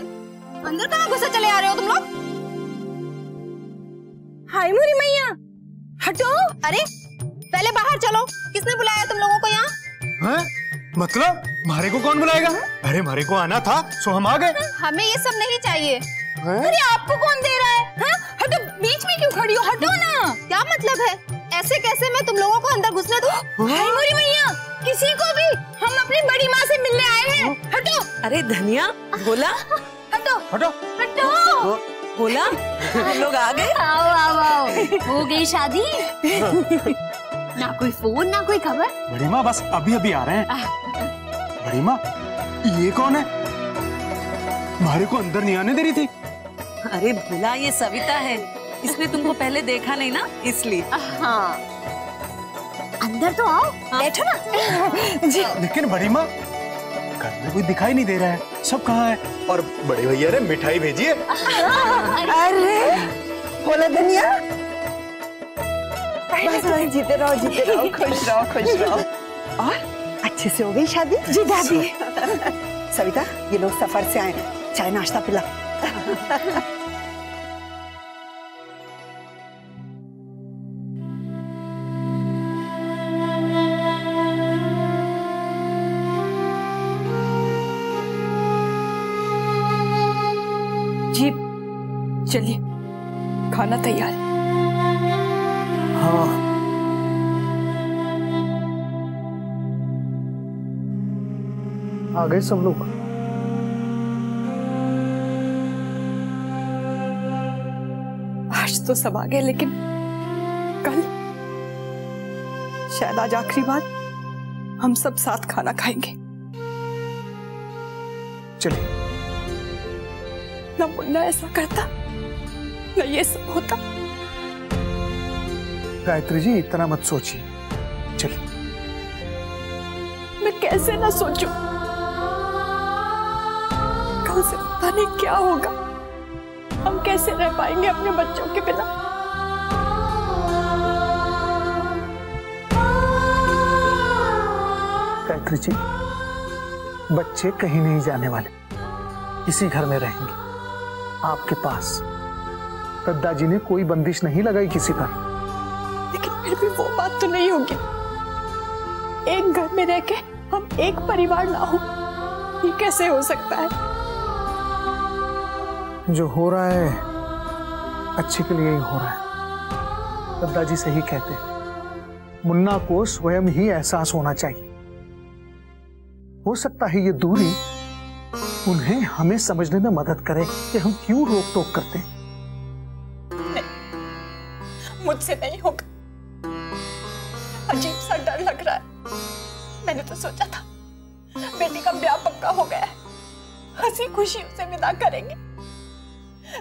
अंदर कहाँ घुसे चले आ रहे हो तुम लोग? हाय मोरी मैया, हटो। अरे पहले बाहर चलो, किसने बुलाया तुम लोगों को यहाँ? हाँ? मतलब मारे को कौन बुलाएगा? अरे मारे को आना था सो हम आ गए। हमें ये सब नहीं चाहिए। अरे आपको कौन दे रहा है? हाँ? हटो, बीच में क्यों खड़ी हो? हटो ना। क्या मतलब है? ऐसे कैसे मैं तुम लोगों को अंदर घुसने दूं? हाय मोरी मैया, किसी को भी, हम अपनी बड़ी माँ से मिलने आए हैं। हटो। अरे धनिया, बोला। हटो हटो हटो। बोला हम लोग आ गए। आओ आओ आओ, हो गई शादी। ना कोई फोन ना कोई खबर। बड़ी माँ बस अभी अभी आ रहे हैं। बड़ी माँ ये कौन है? हमारे को अंदर नहीं आने दे रही थी। अरे भोला ये सविता है, इसने तुमको पहले देखा नहीं ना इसलिए। हाँ अंदर तो आओ, बैठो ना। जी लेकिन बड़ी माँ घर में कोई दिखाई नहीं दे रहा है, सब कहाँ है? और बड़े भैया ने मिठाई भेजी है। अरे बोला धनिया, जीते रहो खुश रहो। और अच्छे से हो गई शादी? जी दादी। सविता ये लोग सफर से आए, चाय नाश्ता पिला। जी चलिए, खाना तैयार है। हाँ आ गए सब लोग। आज तो सब आ गए, लेकिन कल शायद आज आखिरी बार हम सब साथ खाना खाएंगे। चलिए। ना मुन्ना ऐसा करता, ना ये सब होता। गायत्री जी इतना मत सोचिए, चलिए। मैं कैसे ना सोचूं? कल से पता नहीं क्या होगा, हम कैसे रह पाएंगे अपने बच्चों के बिना। गायत्री जी बच्चे कहीं नहीं जाने वाले, इसी घर में रहेंगे आपके पास। दद्दा जी ने कोई बंदिश नहीं लगाई किसी पर। लेकिन फिर भी वो बात तो नहीं होगी। एक घर में रह के हम एक परिवार ना हो, ये कैसे हो सकता है? जो हो रहा है अच्छे के लिए ही हो रहा है। दद्दा जी सही कहते हैं, मुन्ना को स्वयं ही एहसास होना चाहिए। हो सकता है ये दूरी उन्हें हमें समझने में मदद करे कि हम क्यों रोक टोक करते हैं। मुझसे नहीं होगा। अजीब सा डर लग रहा है। मैंने तो सोचा था बेटी का ब्याह पक्का हो गया है, हंसी खुशी उसे विदा करेंगे,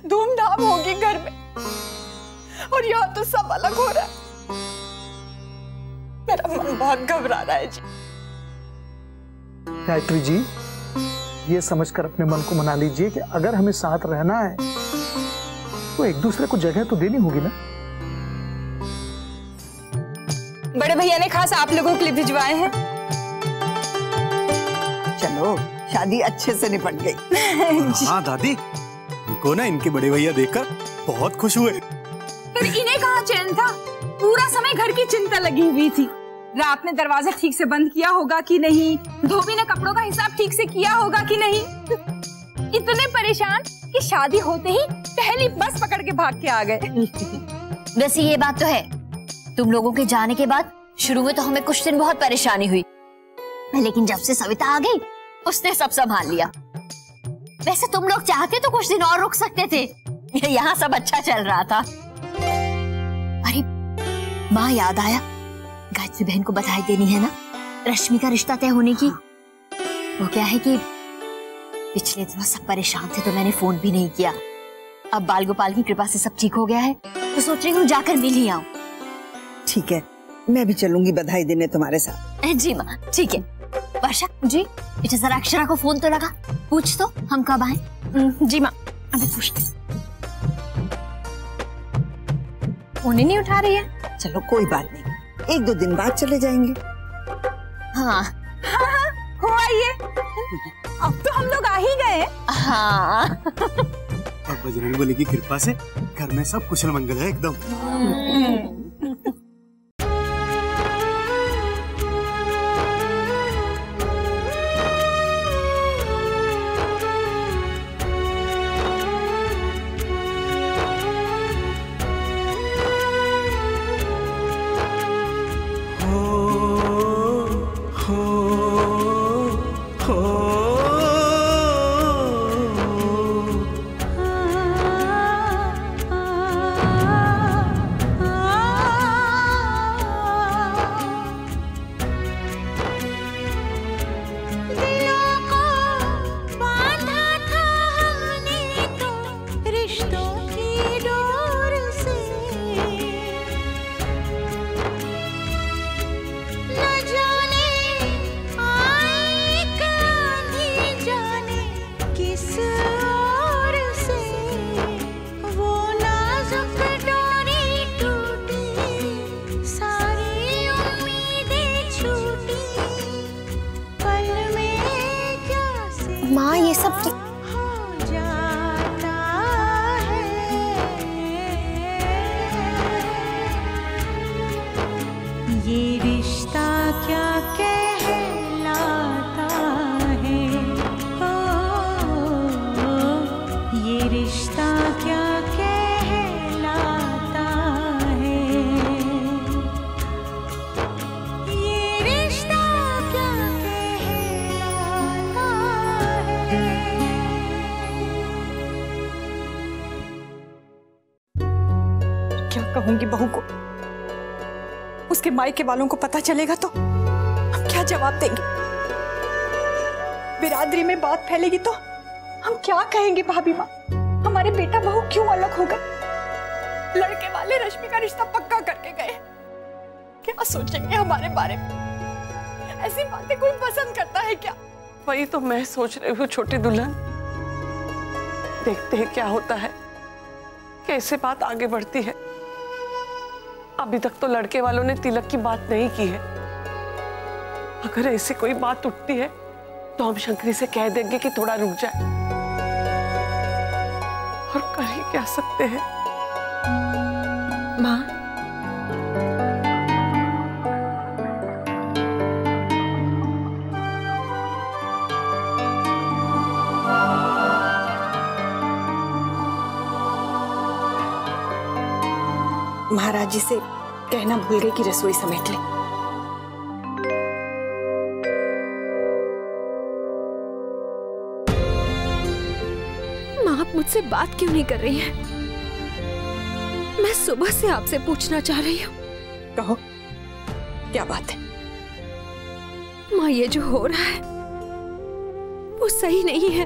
धूमधाम होगी घर में, और यहाँ तो सब अलग हो रहा है। मेरा मन बहुत घबरा रहा है जी। गायत्री जी ये समझकर अपने मन को मना लीजिए कि अगर हमें साथ रहना है तो एक दूसरे को जगह तो देनी होगी ना। बड़े भैया ने खास आप लोगों के लिए भिजवाए हैं। चलो शादी अच्छे से निपट गई। हाँ दादी, इनको ना इनके बड़े भैया देखकर बहुत खुश हुए। फिर इन्हें कहाँ चैन था? पूरा समय घर की चिंता लगी हुई थी। रात में दरवाजा ठीक से बंद किया होगा कि नहीं, धोबी ने कपड़ों का हिसाब ठीक से किया होगा कि नहीं। इतने परेशान कि शादी होते ही पहली बस पकड़ के भाग के आ गए। वैसे ये बात तो है, तुम लोगों के जाने के बाद शुरू में तो हमें कुछ दिन बहुत परेशानी हुई, लेकिन जब से सविता आ गई उसने सब संभाल लिया। वैसे तुम लोग चाहते तो कुछ दिन और रुक सकते थे, यहाँ सब अच्छा चल रहा था। अरे माँ याद आया, गायत्री बहन को बधाई देनी है ना रश्मि का रिश्ता तय होने की। वो क्या है कि पिछले दिनों सब परेशान थे तो मैंने फोन भी नहीं किया। अब बाल गोपाल की कृपा से सब ठीक हो गया है तो सोच रही हूँ जाकर मिल ही आऊं। ठीक है, मैं भी चलूंगी बधाई देने तुम्हारे साथ। जी माँ ठीक है। वर्षा जी बेटा जरा अक्षरा को फोन तो लगा, पूछ तो हम कब आए। जी माँ अभी पूछते। फोन ही नहीं उठा रही है। चलो कोई बात नहीं, एक दो दिन बाद चले जाएंगे। हाँ हो आइए, अब तो हम लोग आ ही गए। हाँ अब बजरंगबली की कृपा से घर में सब कुशल मंगल है एकदम। माँ ये सब ये रिश्ता क्या कहलाता है, ये रिश्ता क्या कहलाता है, ये रिश्ता क्या कहलाता है। क्या कहूंगी बहू को? उसके मायके वालों को पता चलेगा तो हम क्या जवाब देंगे? बिरादरी में बात फैलेगी तो हम क्या कहेंगे? भाभी माँ, हमारे बेटा बहू क्यों अलग हो गए? लड़के वाले रश्मि का रिश्ता पक्का करके गए, क्या सोचेंगे हमारे बारे में? ऐसी बातें कोई पसंद करता है क्या? वही तो मैं सोच रही हूँ छोटी दुल्हन। देखते हैं क्या होता है, कैसे बात आगे बढ़ती है। अभी तक तो लड़के वालों ने तिलक की बात नहीं की है। अगर ऐसी कोई बात उठती है तो हम शंकरी से कह देंगे कि थोड़ा रुक जाए, और कर ही क्या सकते हैं। माँ, महाराज जी से कहना भूल गए कि रसोई समेट ले। माँ, आप मुझसे बात क्यों नहीं कर रही हैं? मैं सुबह से आपसे पूछना चाह रही हूँ। कहो, क्या बात है? माँ, ये जो हो रहा है वो सही नहीं है,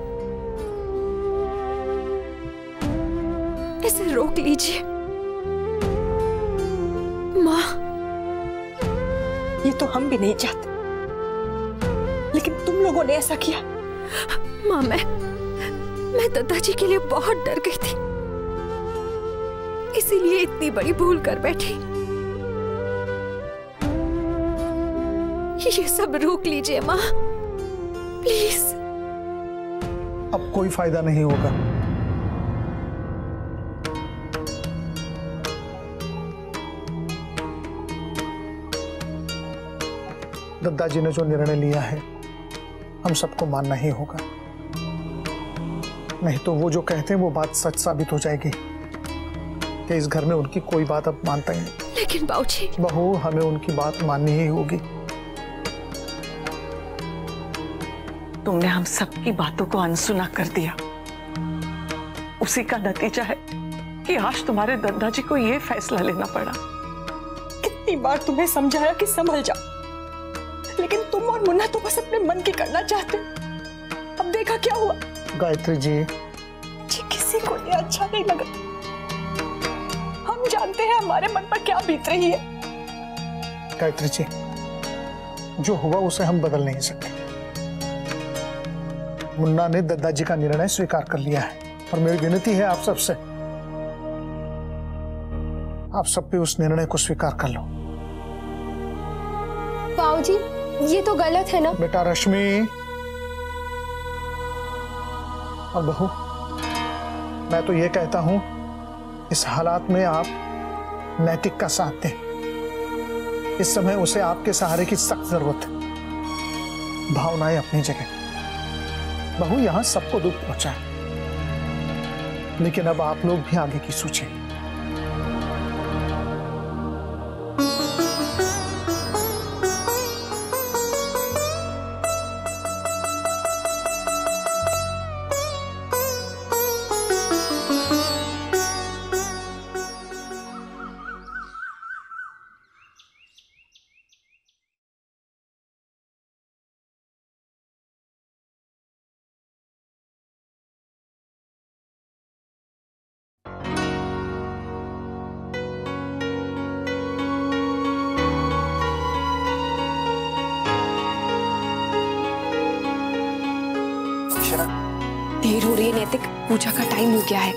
इसे रोक लीजिए। माँ, ये तो हम भी नहीं चाहते, लेकिन तुम लोगों ने ऐसा किया। माँ, मैं दादाजी के लिए बहुत डर गई थी, इसीलिए इतनी बड़ी भूल कर बैठी। ये सब रोक लीजिए माँ, प्लीज। अब कोई फायदा नहीं होगा। दादाजी ने जो निर्णय लिया है हम सबको मानना ही होगा, नहीं तो वो जो कहते हैं वो बात सच साबित हो जाएगी कि इस घर में उनकी कोई बात अब मानता ही नहीं। लेकिन बाबूजी, बहू, हमें उनकी बात माननी ही होगी। तुमने हम सबकी बातों को अनसुना कर दिया। उसी का नतीजा है कि आज तुम्हारे दादाजी को ये फैसला लेना पड़ा। कितनी बार तुम्हें समझाया कि संभल जाओ, लेकिन तुम और मुन्ना तो बस अपने मन की करना चाहते। अब देखा क्या हुआ। गायत्री जी, किसी को ये अच्छा नहीं लगा। हम जानते हैं हमारे मन पर क्या बीत रही है। गायत्री जी, जो हुआ उसे हम बदल नहीं सकते। मुन्ना ने दादाजी का निर्णय स्वीकार कर लिया है, और मेरी विनती है आप सबसे, आप सब भी उस निर्णय को स्वीकार कर लो। बाबूजी, ये तो गलत है ना। बेटा रश्मि और बहू, मैं तो ये कहता हूं, इस हालात में आप नैतिक का साथ दें। इस समय उसे आपके सहारे की सख्त जरूरत है। भावनाएं अपनी जगह। बहू, यहां सबको दुख पहुंचा है, लेकिन अब आप लोग भी आगे की सोचें। देर हो रही है नैतिक, पूजा का टाइम हो गया है।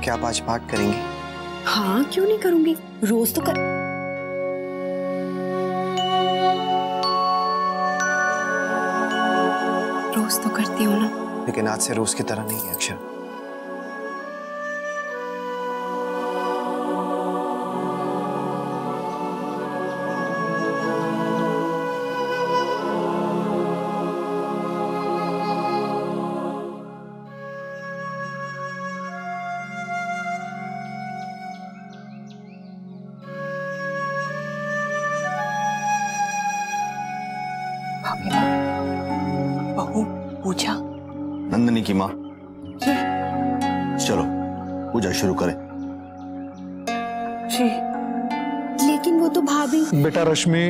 क्या आप आज पाठ करेंगे? हाँ क्यों नहीं करूंगी, रोज तो कर। रोज तो करती हूँ ना। लेकिन आज से रोज की तरह नहीं है अक्षर। बहू पूजा। नंदिनी की माँ, चलो पूजा शुरू करें। जी लेकिन वो तो भाभी। बेटा रश्मि,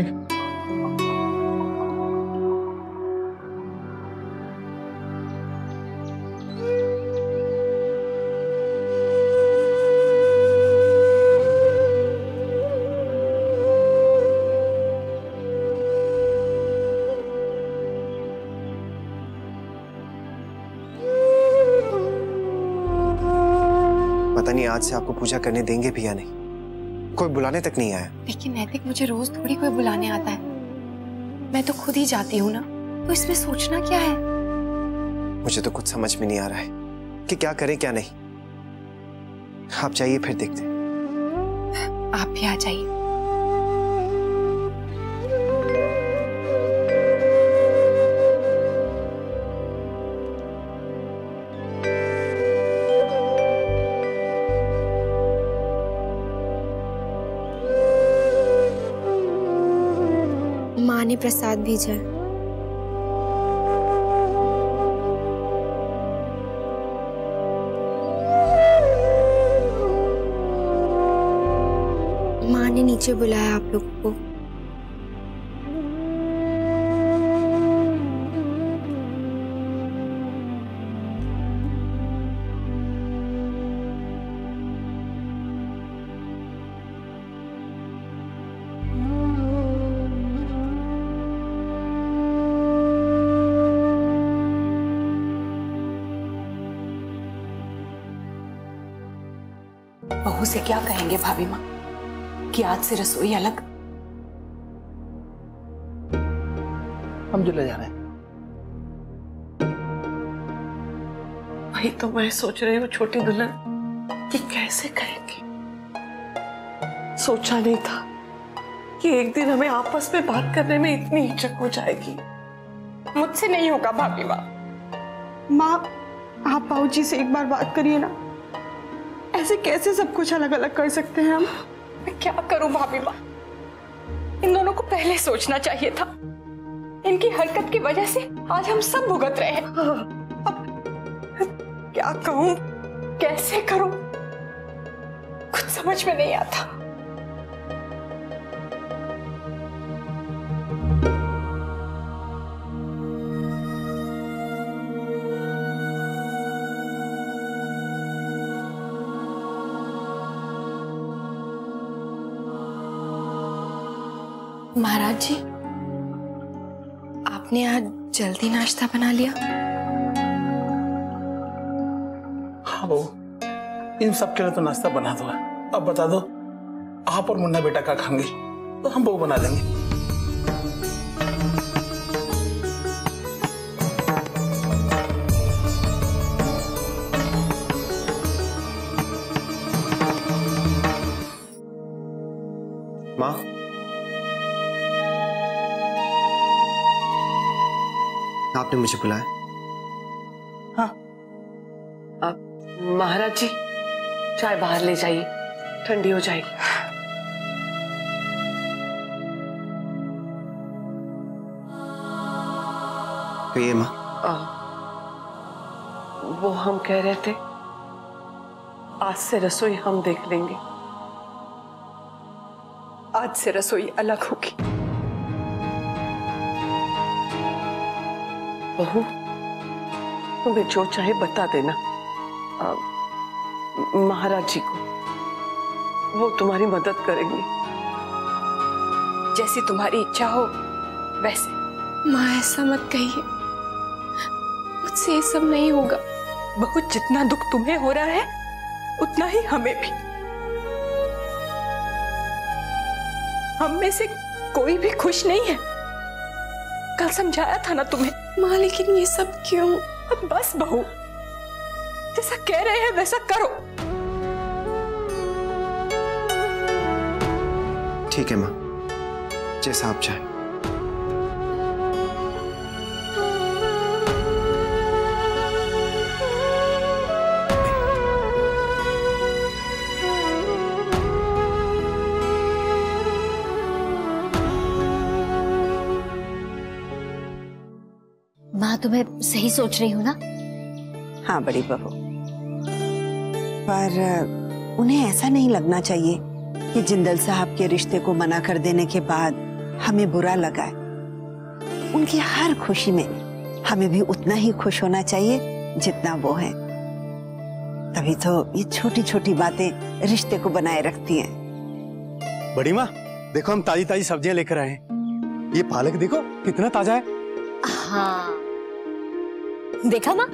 पता नहीं आज से आपको पूजा करने देंगे भी या नहीं। कोई बुलाने तक नहीं आया। लेकिन नैतिक, मुझे रोज थोड़ी कोई बुलाने आता है, मैं तो खुद ही जाती हूँ ना, तो इसमें सोचना क्या है। मुझे तो कुछ समझ में नहीं आ रहा है कि क्या करें क्या नहीं। आप जाइए फिर देखते हैं। आप भी आ जाइए। माँ ने प्रसाद भेजा है। माँ ने नीचे बुलाया आप लोगों को। बहू से क्या कहेंगे भाभी माँ कि आज से रसोई अलग। हम जो ले जा रहे हैं। वही तो मैं सोच रही हूँ छोटी दुल्हन कि कैसे कहेंगे। सोचा नहीं था कि एक दिन हमें आपस में बात करने में इतनी हिचक हो जाएगी। मुझसे नहीं होगा भाभी माँ। माँ आप बाबूजी से एक बार बात करिए ना, ऐसे कैसे सब कुछ अलग अलग कर सकते हैं हम। मैं क्या करूं भाभी माँ, इन दोनों को पहले सोचना चाहिए था। इनकी हरकत की वजह से आज हम सब भुगत रहे हैं। अब क्या कहूं, कैसे करूं, कुछ समझ में नहीं आता। महाराज जी, आपने आज जल्दी नाश्ता बना लिया? हाँ बहू, इन सब के लिए तो नाश्ता बना दो। अब बता दो आप और मुन्ना बेटा क्या खाएंगे, तो हम बहू बना लेंगे। माँ, आपने मुझे बुलाया? हाँ, महाराज जी चाय बाहर ले जाइए, ठंडी हो जाएगी। कहिए माँ। वो हम कह रहे थे आज से रसोई हम देख लेंगे। आज से रसोई अलग होगी। बहू तुम्हें जो चाहे बता देना महाराज जी को, वो तुम्हारी मदद करेंगे। जैसी तुम्हारी इच्छा हो वैसे। माँ ऐसा मत कहिए, मुझसे ये सब नहीं होगा। बहुत जितना दुख तुम्हें हो रहा है उतना ही हमें भी। हम में से कोई भी खुश नहीं है। कल समझाया था ना तुम्हें। माँ लेकिन ये सब क्यों? अब बस बहू, जैसा कह रहे हैं वैसा करो। ठीक है माँ, जैसा आप चाहें। माँ तुम्हें सही सोच रही हूँ ना? हाँ बड़ी बहू, पर उन्हें ऐसा नहीं लगना चाहिए कि जिंदल साहब के रिश्ते को मना कर देने के बाद हमें बुरा लगा है। उनकी हर खुशी में हमें भी उतना ही खुश होना चाहिए जितना वो है। तभी तो ये छोटी छोटी बातें रिश्ते को बनाए रखती हैं। बड़ी माँ देखो, हम ताजी ताजी सब्जियां लेकर आए हैं। ये पालक देखो कितना ताजा है। हाँ देखा माँ?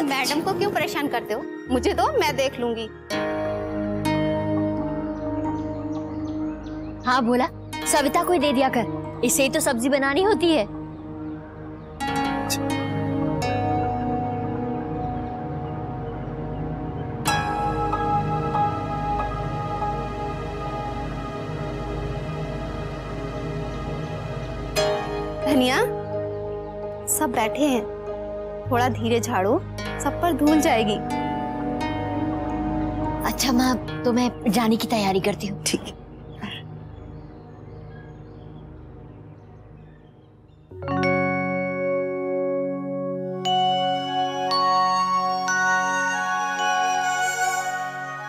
मैडम को क्यों परेशान करते हो? मुझे दो, मैं देख लूंगी। हाँ बोला, सविता को ही दे दिया कर, इसे ही तो सब्जी बनानी होती है। धनिया, सब बैठे हैं, थोड़ा धीरे झाड़ो, सब पर धूल जाएगी। अच्छा माँ, तो मैं जाने की तैयारी करती हूँ। ठीक है।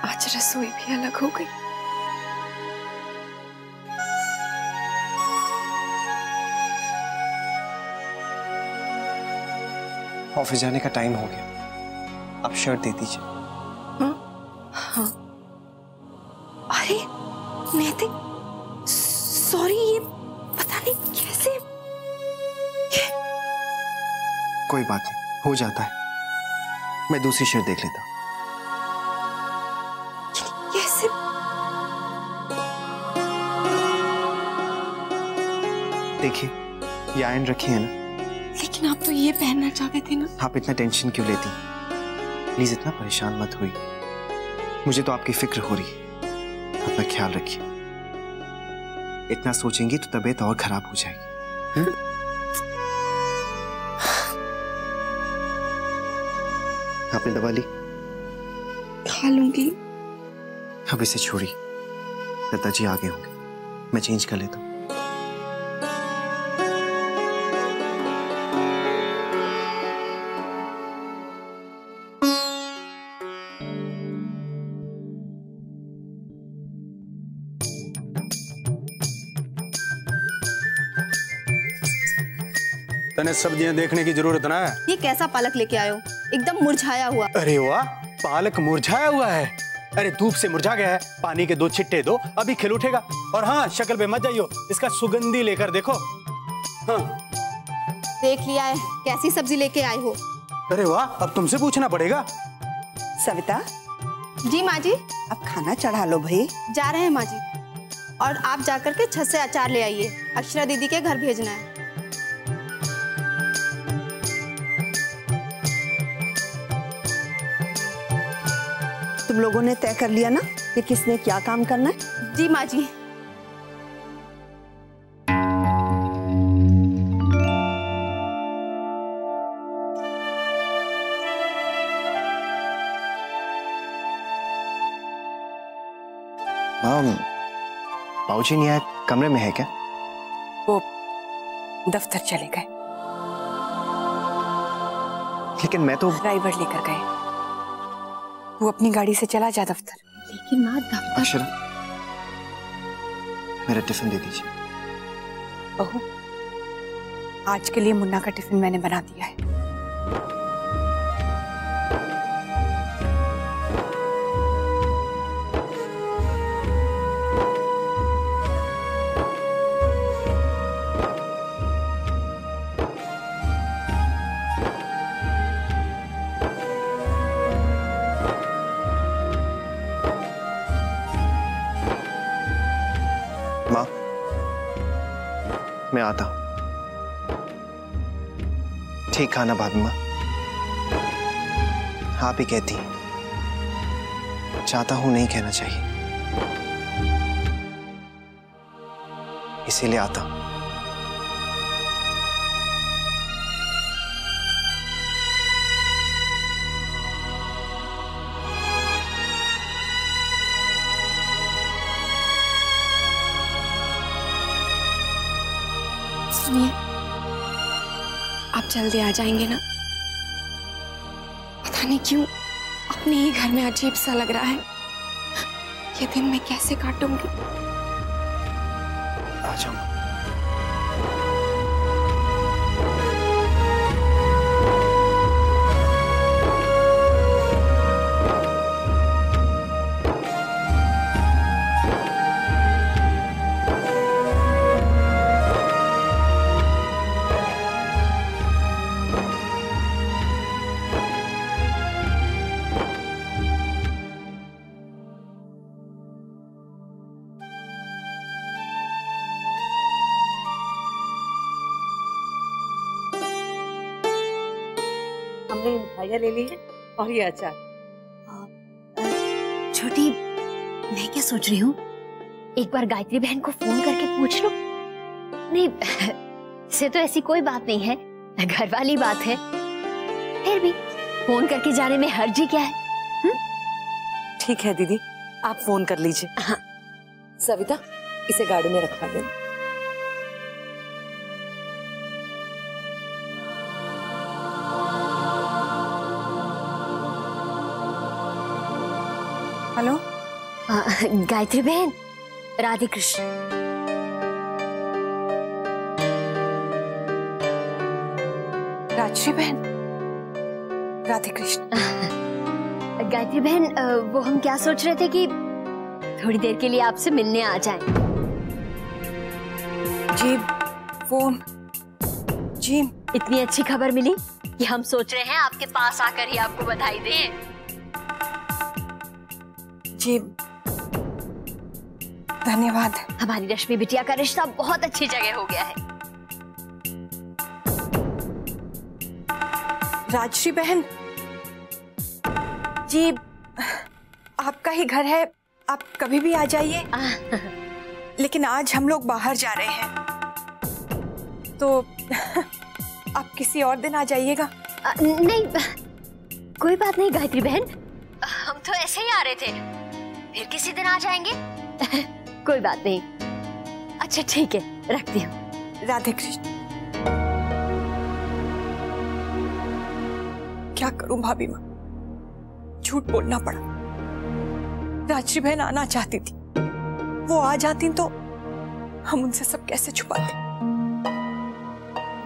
आज रसोई भी अलग हो गई। ऑफिस जाने का टाइम हो गया, आप शर्ट दे दीजिए। हाँ। अरे नैतिक, सॉरी, ये पता नहीं कैसे। कोई बात नहीं, हो जाता है। मैं दूसरी शर्ट देख लेता हूँ। कैसे? देखिए, ये आयरन रखी है ना। लेकिन आप तो ये पहनना चाहते थे ना। आप इतना टेंशन क्यों लेती? प्लीज इतना परेशान मत हुई। मुझे तो आपकी फिक्र हो रही है। अपना ख्याल रखिए। इतना सोचेंगी तो तबीयत और खराब हो जाएगी। आपने दवा ली? खा लूंगी। अब इसे छोड़िए, दादाजी आगे होंगे, मैं चेंज कर लेता हूँ। तने सब्जियां देखने की जरूरत ना है। ये कैसा पालक लेके आए हो? एकदम मुरझाया हुआ। अरे वाह, पालक मुरझाया हुआ है। अरे धूप से मुरझा गया है, पानी के 2 छिट्टे दो, अभी खिल उठेगा। और हाँ, शक्ल पे मत जाइयो, इसका सुगंधी लेकर देखो। हाँ देख लिया है, कैसी सब्जी लेके आए हो। अरे वाह, अब तुमसे पूछना पड़ेगा। सविता। जी माँ जी। अब खाना चढ़ा लो भाई। जा रहे हैं माँ जी। और आप जाकर के छत से अचार ले आइए, अक्षरा दीदी के घर भेजना है। तुम लोगों ने तय कर लिया ना कि किसने क्या काम करना है? जी माँ जी। माम, बाबूजी नहीं आए, कमरे में है क्या? वो दफ्तर चले गए। लेकिन मैं तो ड्राइवर लेकर गए। वो अपनी गाड़ी से चला जा दफ्तर। लेकिन माँ दफ्तर। अक्षरा, मेरा टिफिन दे दीजिए। बहू, आज के लिए मुन्ना का टिफिन मैंने बना दिया है। मैं आता हूं। ठीक कहा ना भाभी माँ, आप ही कहती हैं, चाहता हूं नहीं कहना चाहिए, इसीलिए आता हूं। सुनिए, आप जल्दी आ जाएंगे ना? पता नहीं क्यों अपने ही घर में अजीब सा लग रहा है। ये दिन मैं कैसे काटूंगी? आ जाऊंगा। हमने मिठाइयाँ ले ली है और ये अचार। छोटी, मैं क्या सोच रही हूँ, एक बार गायत्री बहन को फोन करके पूछ लो। नहीं, इसे तो ऐसी कोई बात नहीं है, घर वाली बात है, फिर भी फोन करके जाने में हर्जी क्या है? ठीक है दीदी, आप फोन कर लीजिए। हाँ। सविता, इसे गाड़ी में रखवा देना। हेलो, गायत्री बहन, राधे कृष्ण। राजश्री बहन, राधे कृष्ण। गायत्री बहन, वो हम क्या सोच रहे थे कि थोड़ी देर के लिए आपसे मिलने आ जाएं। जी, फोन। जी, इतनी अच्छी खबर मिली कि हम सोच रहे हैं आपके पास आकर ही आपको बधाई दें। जी, धन्यवाद। हमारी रश्मि बिटिया का रिश्ता बहुत अच्छी जगह हो गया है। राजश्री बहन, जी आपका ही घर है, आप कभी भी आ जाइए। लेकिन आज हम लोग बाहर जा रहे हैं, तो आप किसी और दिन आ जाइएगा। नहीं, कोई बात नहीं गायत्री बहन, हम तो ऐसे ही आ रहे थे, फिर किसी दिन आ जाएंगे। कोई बात नहीं। अच्छा ठीक है, रखती हूँ। राधे कृष्ण। क्या करूं भाभी माँ, झूठ बोलना पड़ा। राजश्री बहन आना चाहती थी, वो आ जाती तो हम उनसे सब कैसे छुपाते।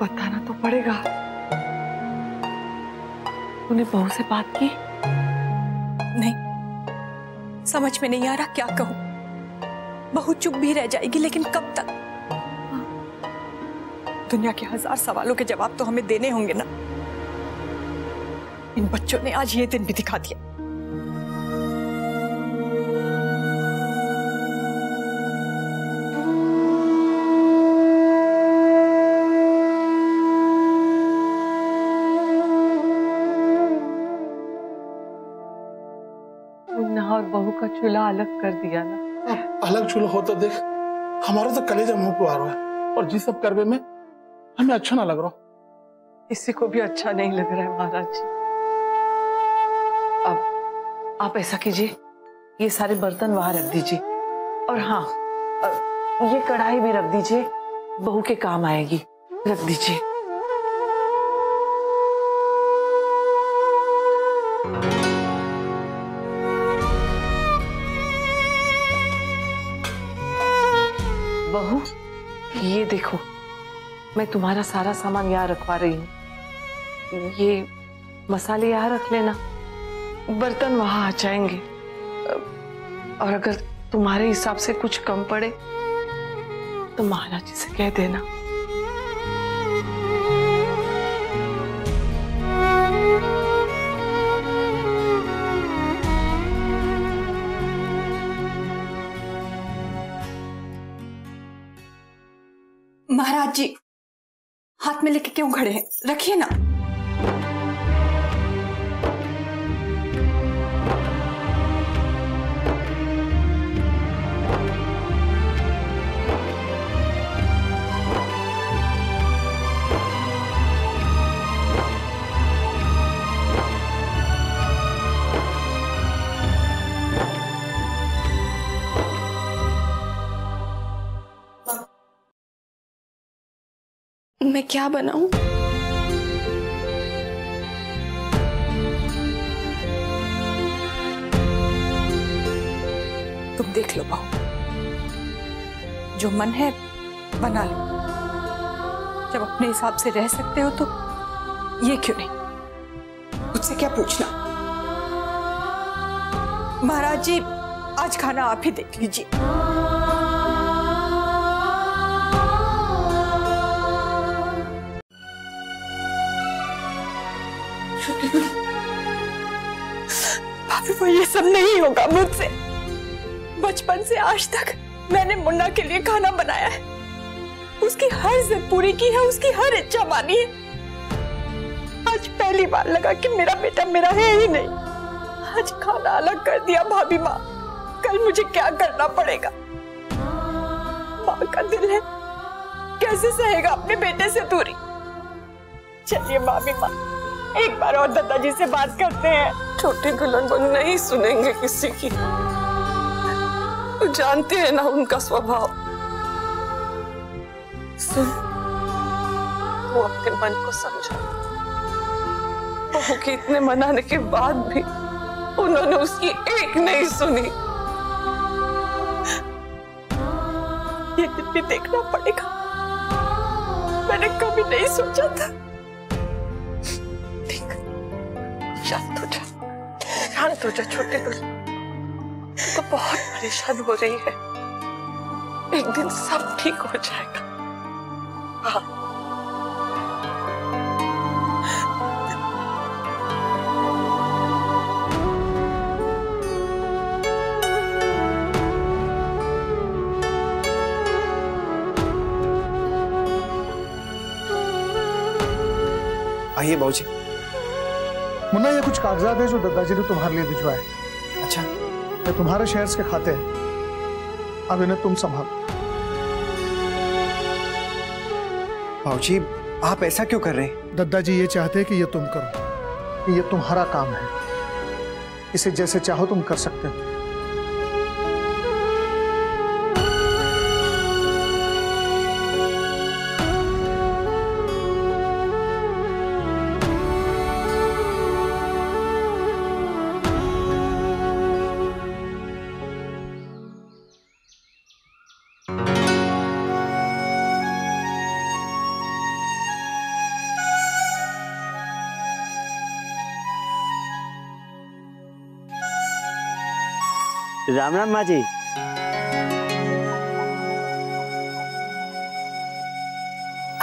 बताना तो पड़ेगा। उन्हें बहू से बात की? नहीं, समझ में नहीं आ रहा क्या कहूं। बहू चुप भी रह जाएगी, लेकिन कब तक? दुनिया के 1000 सवालों के जवाब तो हमें देने होंगे ना। इन बच्चों ने आज ये दिन भी दिखा दिया। और बहू का चूल्हा अलग कर दिया ना। अलग चूल्हा हो तो देख, हमारा तो कलेजा मुंह पे आ रहा है, और जिस सब करवे में हमें अच्छा ना लग रहा। किसी को भी अच्छा नहीं लग रहा है महाराज जी। अब आप ऐसा कीजिए, ये सारे बर्तन वहां रख दीजिए, और हाँ, ये कढ़ाई भी रख दीजिए, बहू के काम आएगी। रख दीजिए। बहू, ये देखो, मैं तुम्हारा सारा सामान यहाँ रखवा रही हूँ। ये मसाले यहाँ रख लेना, बर्तन वहां आ जाएंगे, और अगर तुम्हारे हिसाब से कुछ कम पड़े तो महाराज जी से कह देना। महाराज जी हाथ में लेके क्यों खड़े हैं? रखिए ना। मैं क्या बनाऊं? तुम देख लो बहू, जो मन है बना लो। जब अपने हिसाब से रह सकते हो तो ये क्यों नहीं? मुझसे क्या पूछना? महाराज जी आज खाना आप ही देख लीजिए। भाभी वो ये सब नहीं होगा मुझसे। बचपन से आज तक मैंने मुन्ना के लिए खाना बनाया है, उसकी हर जिद पूरी की है, उसकी हर इच्छा मानी है। आज पहली बार लगा कि मेरा बेटा मेरा है ही नहीं। आज खाना अलग कर दिया भाभी माँ, कल मुझे क्या करना पड़ेगा? माँ का दिल है, कैसे सहेगा अपने बेटे से दूरी? चलिए भाभी माँ एक बार और दादाजी से बात करते हैं। छोटी दुल्हन वो नहीं सुनेंगे किसी की, तो जानते हैं ना उनका स्वभाव। सुन, वो अपने मन को समझा। बहू के इतने मनाने के बाद भी उन्होंने उसकी एक नहीं सुनी। ये दिन भी देखना पड़ेगा। मैंने कभी नहीं सोचा था। शांत हो जा, शांत हो जा छोटे दुल्हन। तो बहुत परेशान हो रही है, एक दिन सब ठीक हो जाएगा। हाँ आइए बाबूजी। मुन्ना ये कुछ कागजात है जो दादाजी ने तुम्हारे लिए भिजवाए। अच्छा, ये तुम्हारे शेयर्स के खाते हैं, अब इन्हें तुम संभालो। बाबूजी आप ऐसा क्यों कर रहे हैं? दादाजी ये चाहते हैं कि ये तुम करो, कि ये तुम्हारा काम है, इसे जैसे चाहो तुम कर सकते हो। राम राम माँ जी।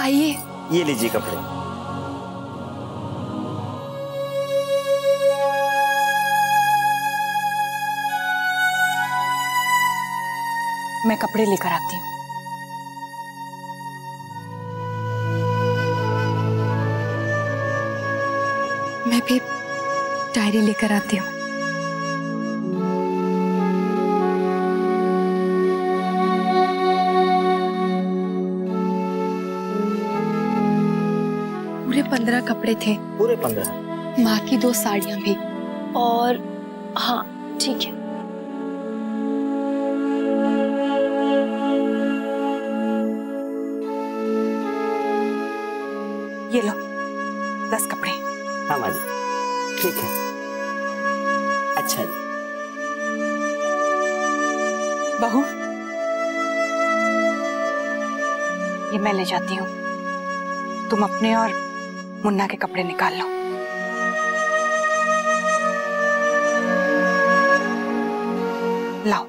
आइए। ये लीजिए कपड़े। मैं कपड़े लेकर आती हूँ। मैं भी डायरी लेकर आती हूँ। पूरे 15 कपड़े थे। पूरे 15? माँ की 2 साड़ियाँ भी। और हाँ ठीक है। ये लो 10 कपड़े। हाँ माँ जी ठीक है। अच्छा जी। बहू ये मैं ले जाती हूँ, तुम अपने और मुन्ना के कपड़े निकाल लो। लाओ।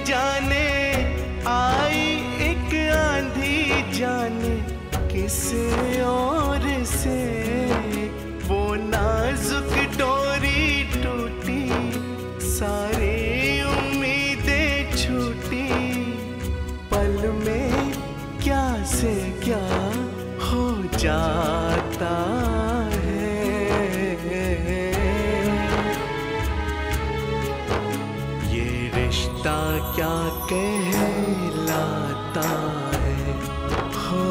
जाने आई एक आंधी जाने किस ओर से, वो नाजुक डोरी टूटी सारी उम्मीदें छूटी, पल में क्या से क्या हो जाता है। ये रिश्ता क्या कहलाता है। हो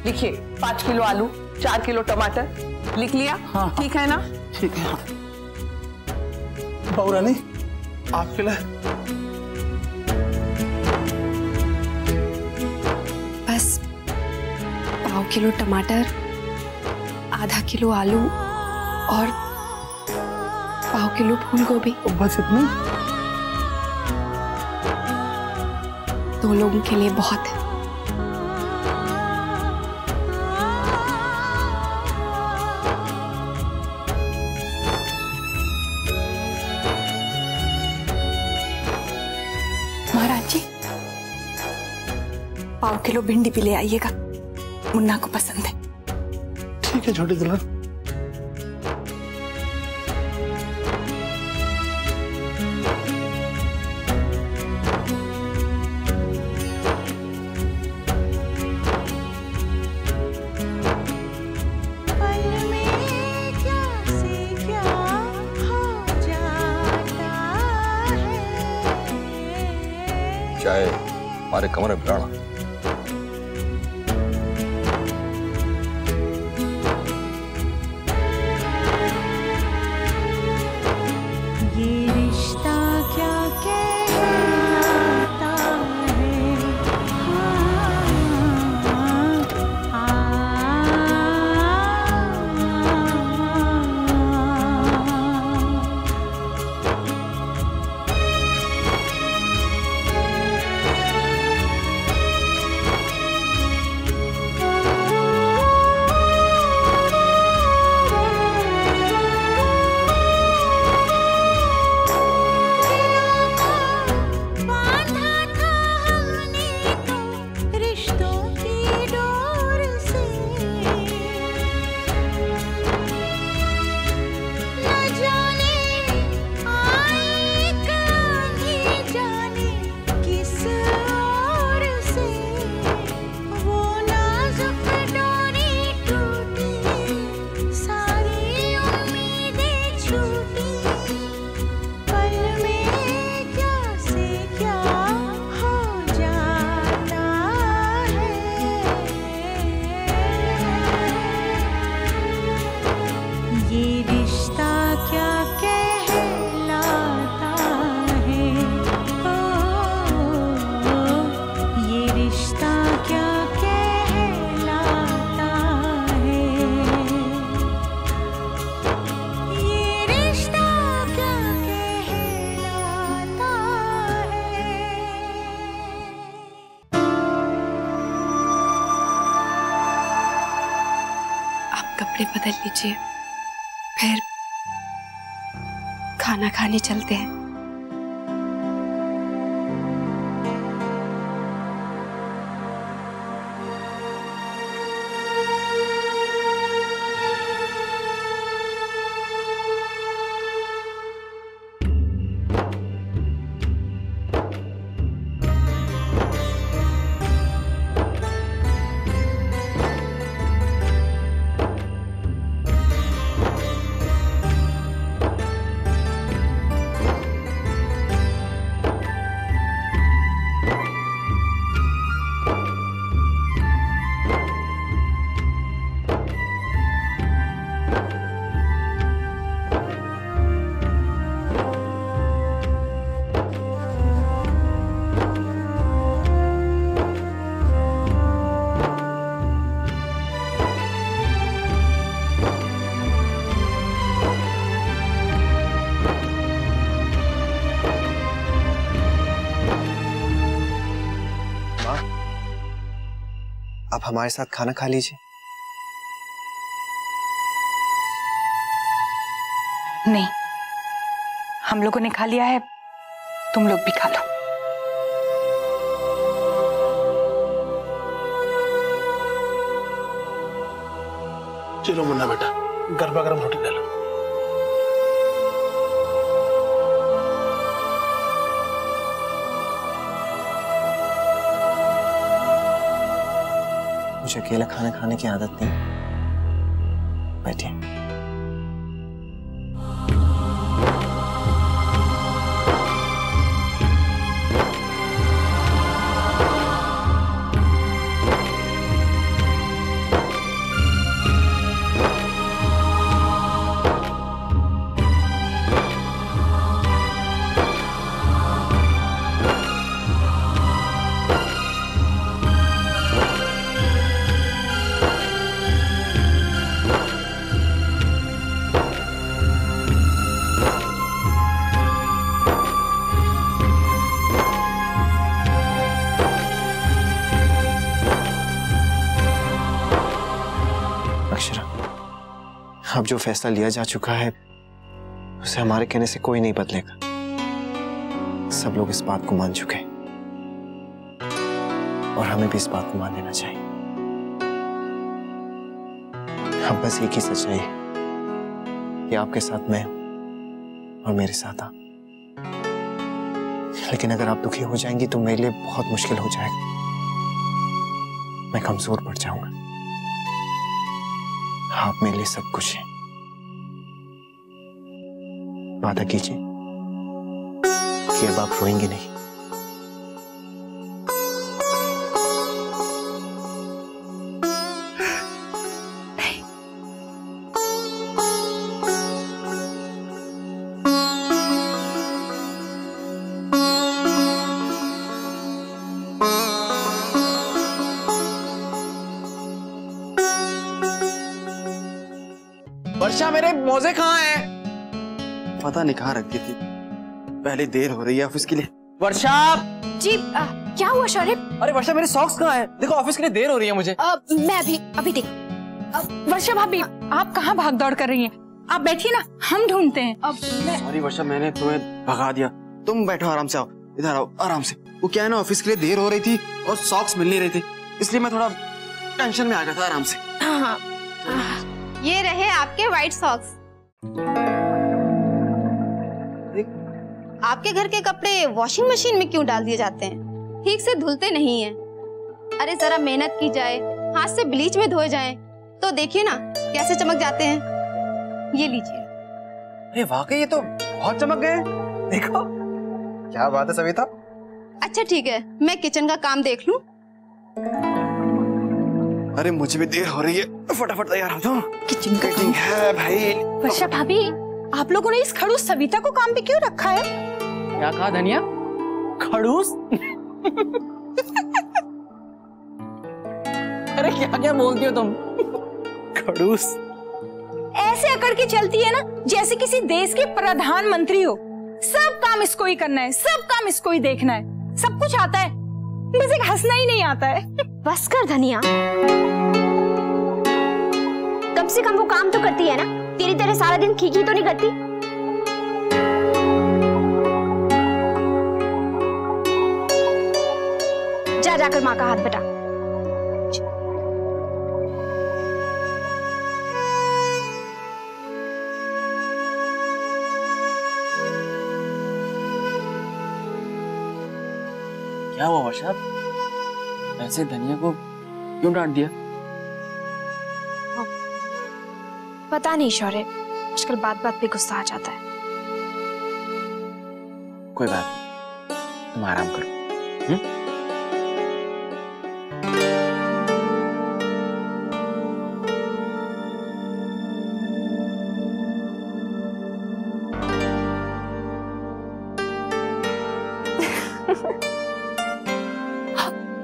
लिखिए 5 किलो आलू, 4 किलो टमाटर, लिख लिया? हाँ, ठीक है ना? ठीक है। बहू रानी आपके लिए बस पाव किलो टमाटर, आधा किलो आलू और पाव किलो फूल गोभी। बस इतना? 2 लोगों के लिए बहुत है। महाराज जी, पाव किलो भिंडी भी ले आइएगा, मुन्ना को पसंद है। ठीक है छोटी दुल्हन। चाहे हमारे कमरे में लाना। ये रिश्ता क्या कहलाता है। कपड़े बदल लीजिए, फिर खाना खाने चलते हैं। हमारे साथ खाना खा लीजिए। नहीं, हम लोगों ने खा लिया है, तुम लोग भी खा लो। चलो मुन्ना बेटा, गरबा गरम रोटी ले लो। मुझे अकेला खाना खाने की आदत नहीं। बैठिए। अक्षरा, अब जो फैसला लिया जा चुका है उसे हमारे कहने से कोई नहीं बदलेगा। सब लोग इस बात को मान चुके हैं और हमें भी इस बात को मान लेना चाहिए। अब बस एक ही सच्चाई है कि आपके साथ मैं और मेरे साथ आप। लेकिन अगर आप दुखी हो जाएंगी तो मेरे लिए बहुत मुश्किल हो जाएगा। मैं कमजोर पड़ जाऊंगा। आप मेरे लिए सब कुछ है। वादा कीजिए कि अब आप रोएंगे नहीं। वर्षा, मेरे मोजे कहाँ हैं? पता नहीं कहाँ रख दी थी। पहले देर हो रही है ऑफिस के लिए। वर्षा जी क्या हुआ शौर्य? अरे वर्षा, मेरे सॉक्स कहाँ हैं? देखो ऑफिस के लिए देर हो रही है मुझे। मैं अभी देख। वर्षा भाभी, आप कहाँ भाग दौड़ कर रही हैं? आप बैठिए ना, हम ढूंढते हैं। सॉरी वर्षा, मैंने तुम्हें भगा दिया। तुम बैठो, आराम से आओ, इधर आओ आराम से। वो क्या है ना, ऑफिस के लिए देर हो रही थी और सॉक्स मिल नहीं रहे थे, इसलिए मैं थोड़ा टेंशन में आ गया था। आराम से। ये रहे आपके व्हाइट सॉक्स। आपके घर के कपड़े वॉशिंग मशीन में क्यों डाल दिए जाते हैं? ठीक से धुलते नहीं हैं। अरे जरा मेहनत की जाए, हाथ से ब्लीच में धोए जाएं, तो देखिए ना कैसे चमक जाते हैं। ये लीजिए। अरे वाकई ये तो बहुत चमक गए। देखो क्या बात है सविता। अच्छा ठीक है, मैं किचन का काम देख लूं। अरे मुझे भी देर हो रही है, फटाफट तैयार हो जाओ। किचन का काम है भाई। वर्षा भाभी, आप लोगों ने इस खड़ूस सविता को काम पे क्यों रखा है? क्या कहा धनिया? खड़ूस? अरे क्या क्या बोलती हो तुम? खड़ूस? ऐसे अकड़ के चलती है ना जैसे किसी देश के प्रधानमंत्री हो। सब काम इसको ही करना है, सब काम इसको ही देखना है। सब कुछ आता है, बस एक हंसना ही नहीं आता है। बस कर धनिया, कम से कम वो काम तो करती है ना। तेरी तरह सारा दिन खीखी तो नहीं करती। जाकर माँ का हाथ बटा। क्या हुआ वर्षा? ऐसे धनिया को क्यों डांट दिया? पता नहीं शौर्य, आजकल बात बात पे गुस्सा आ जाता है। कोई बात नहीं, तुम आराम करो।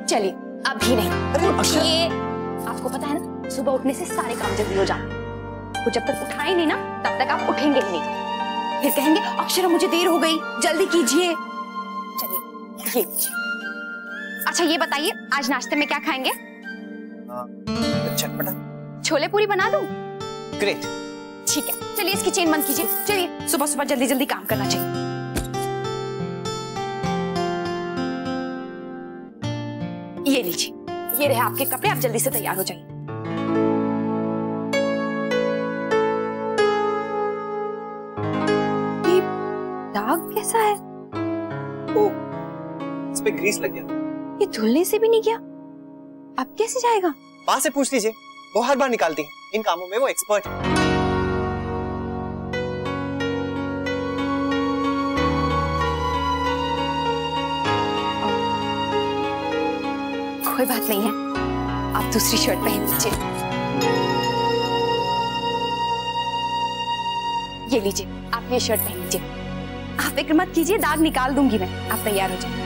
चलिए अभी नहीं। ये आपको पता है ना, सुबह उठने से सारे काम जल्दी हो जाते हैं। वो जब तक उठाए नहीं ना तब तक आप उठेंगे ही नहीं। फिर कहेंगे अक्षरा मुझे देर हो गई, जल्दी कीजिए। चलिए ये लीजिए। अच्छा ये बताइए आज नाश्ते में क्या खाएंगे? चटपटा छोले पूरी बना दूं? ग्रेट। ठीक है, चलिए इसकी चेन बंद कीजिए। चलिए, सुबह सुबह जल्दी जल्दी काम करना चाहिए। ये लीजिए, ये रहे आपके कपड़े, आप जल्दी से तैयार हो जाइए। ये दाग कैसा है? ओ, इस पे ग्रीस लग गया। ये धुलने से भी नहीं गया, अब कैसे जाएगा? माँ से पूछ लीजिए, वो हर बार निकालती है, इन कामों में वो एक्सपर्ट है। कोई बात नहीं है, आप दूसरी शर्ट पहन लीजिए। ये लीजिए, आप ये शर्ट पहन लीजिए। आप फिक्र मत कीजिए, दाग निकाल दूंगी मैं, आप तैयार हो जाइए।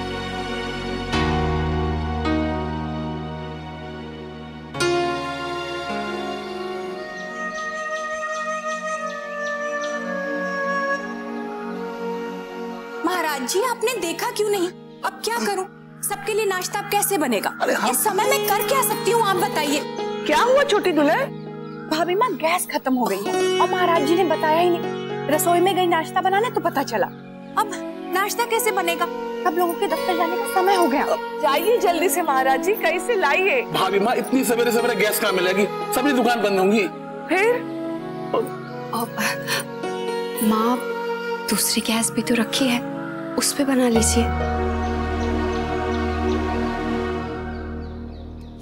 महाराज जी, आपने देखा क्यों नहीं? अब क्या करूं? सबके लिए नाश्ता अब कैसे बनेगा? इस समय मैं कर क्या सकती हूँ, आप बताइए। क्या हुआ छोटी दुल्हन? भाभी माँ, गैस खत्म हो गई है और महाराज जी ने बताया ही नहीं। रसोई में गई नाश्ता बनाने तो पता चला। अब नाश्ता कैसे बनेगा? सब लोगों के दफ्तर जाने का समय हो गया। जाइए जल्दी से महाराज जी, कैसे लाइए? भाभी माँ, इतनी सवेरे सवेरे गैस कहाँ मिलेगी? सभी दुकान बंद होंगी। फिर माँ, दूसरी गैस भी तो रखी है, उस पे बना लीजिए।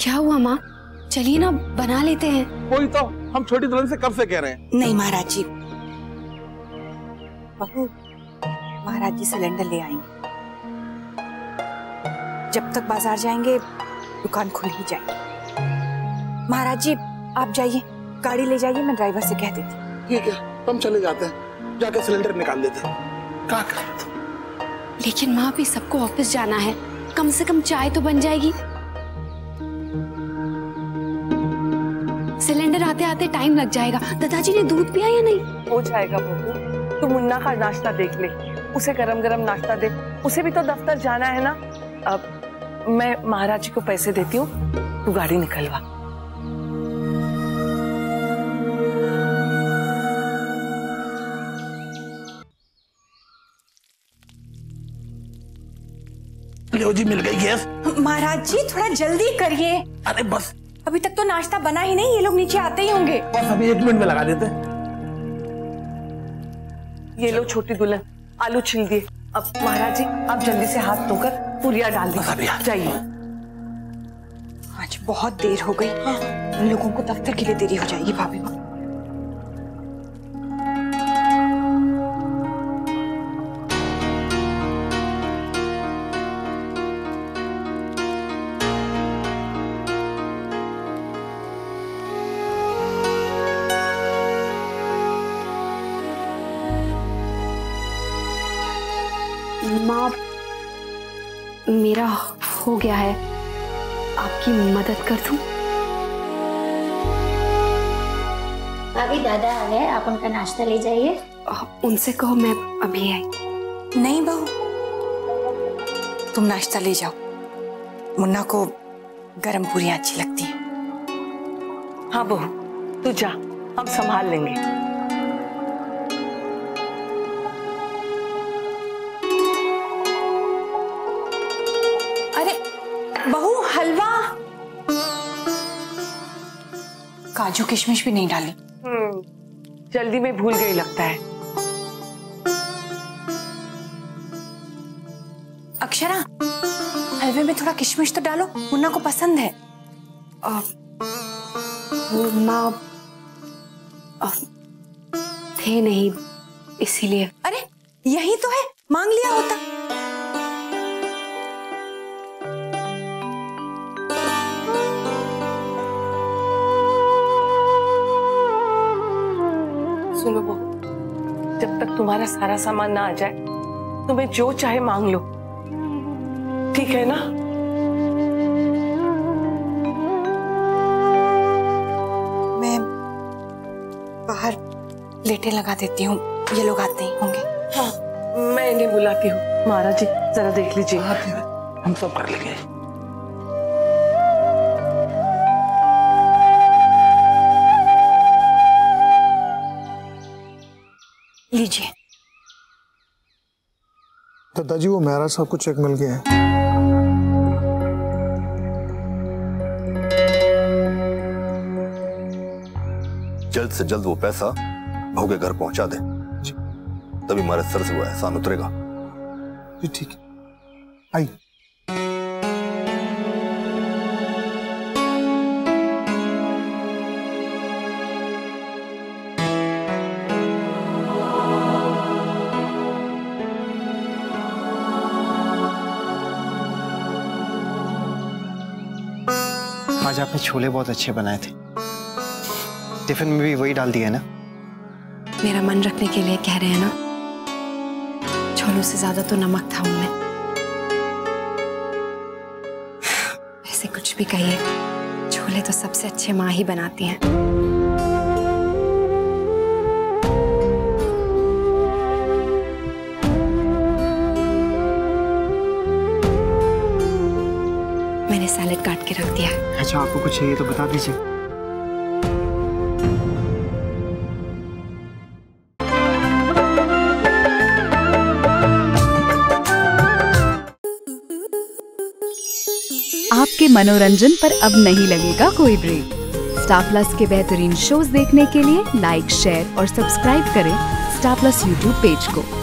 क्या हुआ माँ? चलिए ना, बना लेते हैं। कोई तो हम छोटी दुल्हन से कब से कह रहे हैं। नहीं महाराज जी, बहू, महाराज जी सिलेंडर ले आएंगे। जब तक बाजार जाएंगे दुकान खुल ही जाएगी। महाराज जी आप जाइए, गाड़ी ले जाइए, मैं ड्राइवर से कह देती हूँ। ठीक है, हम चले जाते हैं, जाके सिलेंडर निकाल लेते हैं। क्या कर? लेकिन माँ, भी सबको ऑफिस जाना है, कम से कम चाय तो बन जाएगी। सिलेंडर आते आते टाइम लग जाएगा। दादाजी ने दूध पिया या नहीं? हो जाएगा बहू, तू मुन्ना का नाश्ता देख ले, उसे गरम गरम नाश्ता दे, उसे भी तो दफ्तर जाना है ना। अब मैं महाराज जी को पैसे देती हूँ, तू गाड़ी निकलवा। लो जी, मिल गई गैस। महाराज जी थोड़ा जल्दी करिए। अरे बस, अभी तक तो नाश्ता बना ही नहीं, ये लोग नीचे आते ही होंगे। बस अभी 1 मिनट में लगा देते हैं। ये लो छोटी दुल्हन, आलू छिल दिए। अब महाराज जी आप जल्दी से हाथ धोकर पूरियां डाल दीजिए, जाइए। आज बहुत देर हो गई, इन लोगों को दफ्तर के लिए देरी हो जाएगी। भाभी माँ, माँ, मेरा हो गया है, आपकी मदद कर दूं? अभी दादा आ गए, आप उनका नाश्ता ले जाइए। उनसे कहो मैं अभी आई। नहीं बहू, तुम नाश्ता ले जाओ, मुन्ना को गरम पूरियां अच्छी लगती हैं। हाँ बहू, तू जा, हम संभाल लेंगे। बहू, हलवा। काजू किशमिश भी नहीं डाली। जल्दी में भूल गई लगता है। अक्षरा, हलवे में थोड़ा किशमिश तो डालो, मुन्ना को पसंद है। माँ, थे नहीं इसीलिए। अरे यही तो है, मांग लिया होता। सुनो बहू, जब तक तुम्हारा सारा सामान ना आ जाए, तुम्हें जो चाहे मांग लो, ठीक है ना? मैं बाहर लेटे लगा देती हूँ, ये लोग आते ही होंगे। हाँ, मैं इन्हें बुलाती हूँ। महाराज जी जरा देख लीजिए। हम सब कर लेंगे। दत्ता जी वो मेहरा साहब को चेक मिल गया है। जल्द से जल्द वो पैसा बहू के घर पहुंचा दे, तभी हमारे सर से वो एहसान उतरेगा। जी ठीक है, आई। आज आपने छोले बहुत अच्छे बनाए थे, टिफिन में भी वही डाल दिया है ना? मेरा मन रखने के लिए कह रहे हैं ना, छोलों से ज्यादा तो नमक था उनमें। ऐसे कुछ भी कहिए, छोले तो सबसे अच्छे माँ ही बनाती हैं। मैंने सैलेड काट के रख दिया है। अच्छा, आपको कुछ चाहिए तो बता दीजिए। आपके मनोरंजन पर अब नहीं लगेगा कोई ब्रेक। स्टार प्लस के बेहतरीन शोज देखने के लिए लाइक, शेयर और सब्सक्राइब करें स्टार प्लस यूट्यूब पेज को।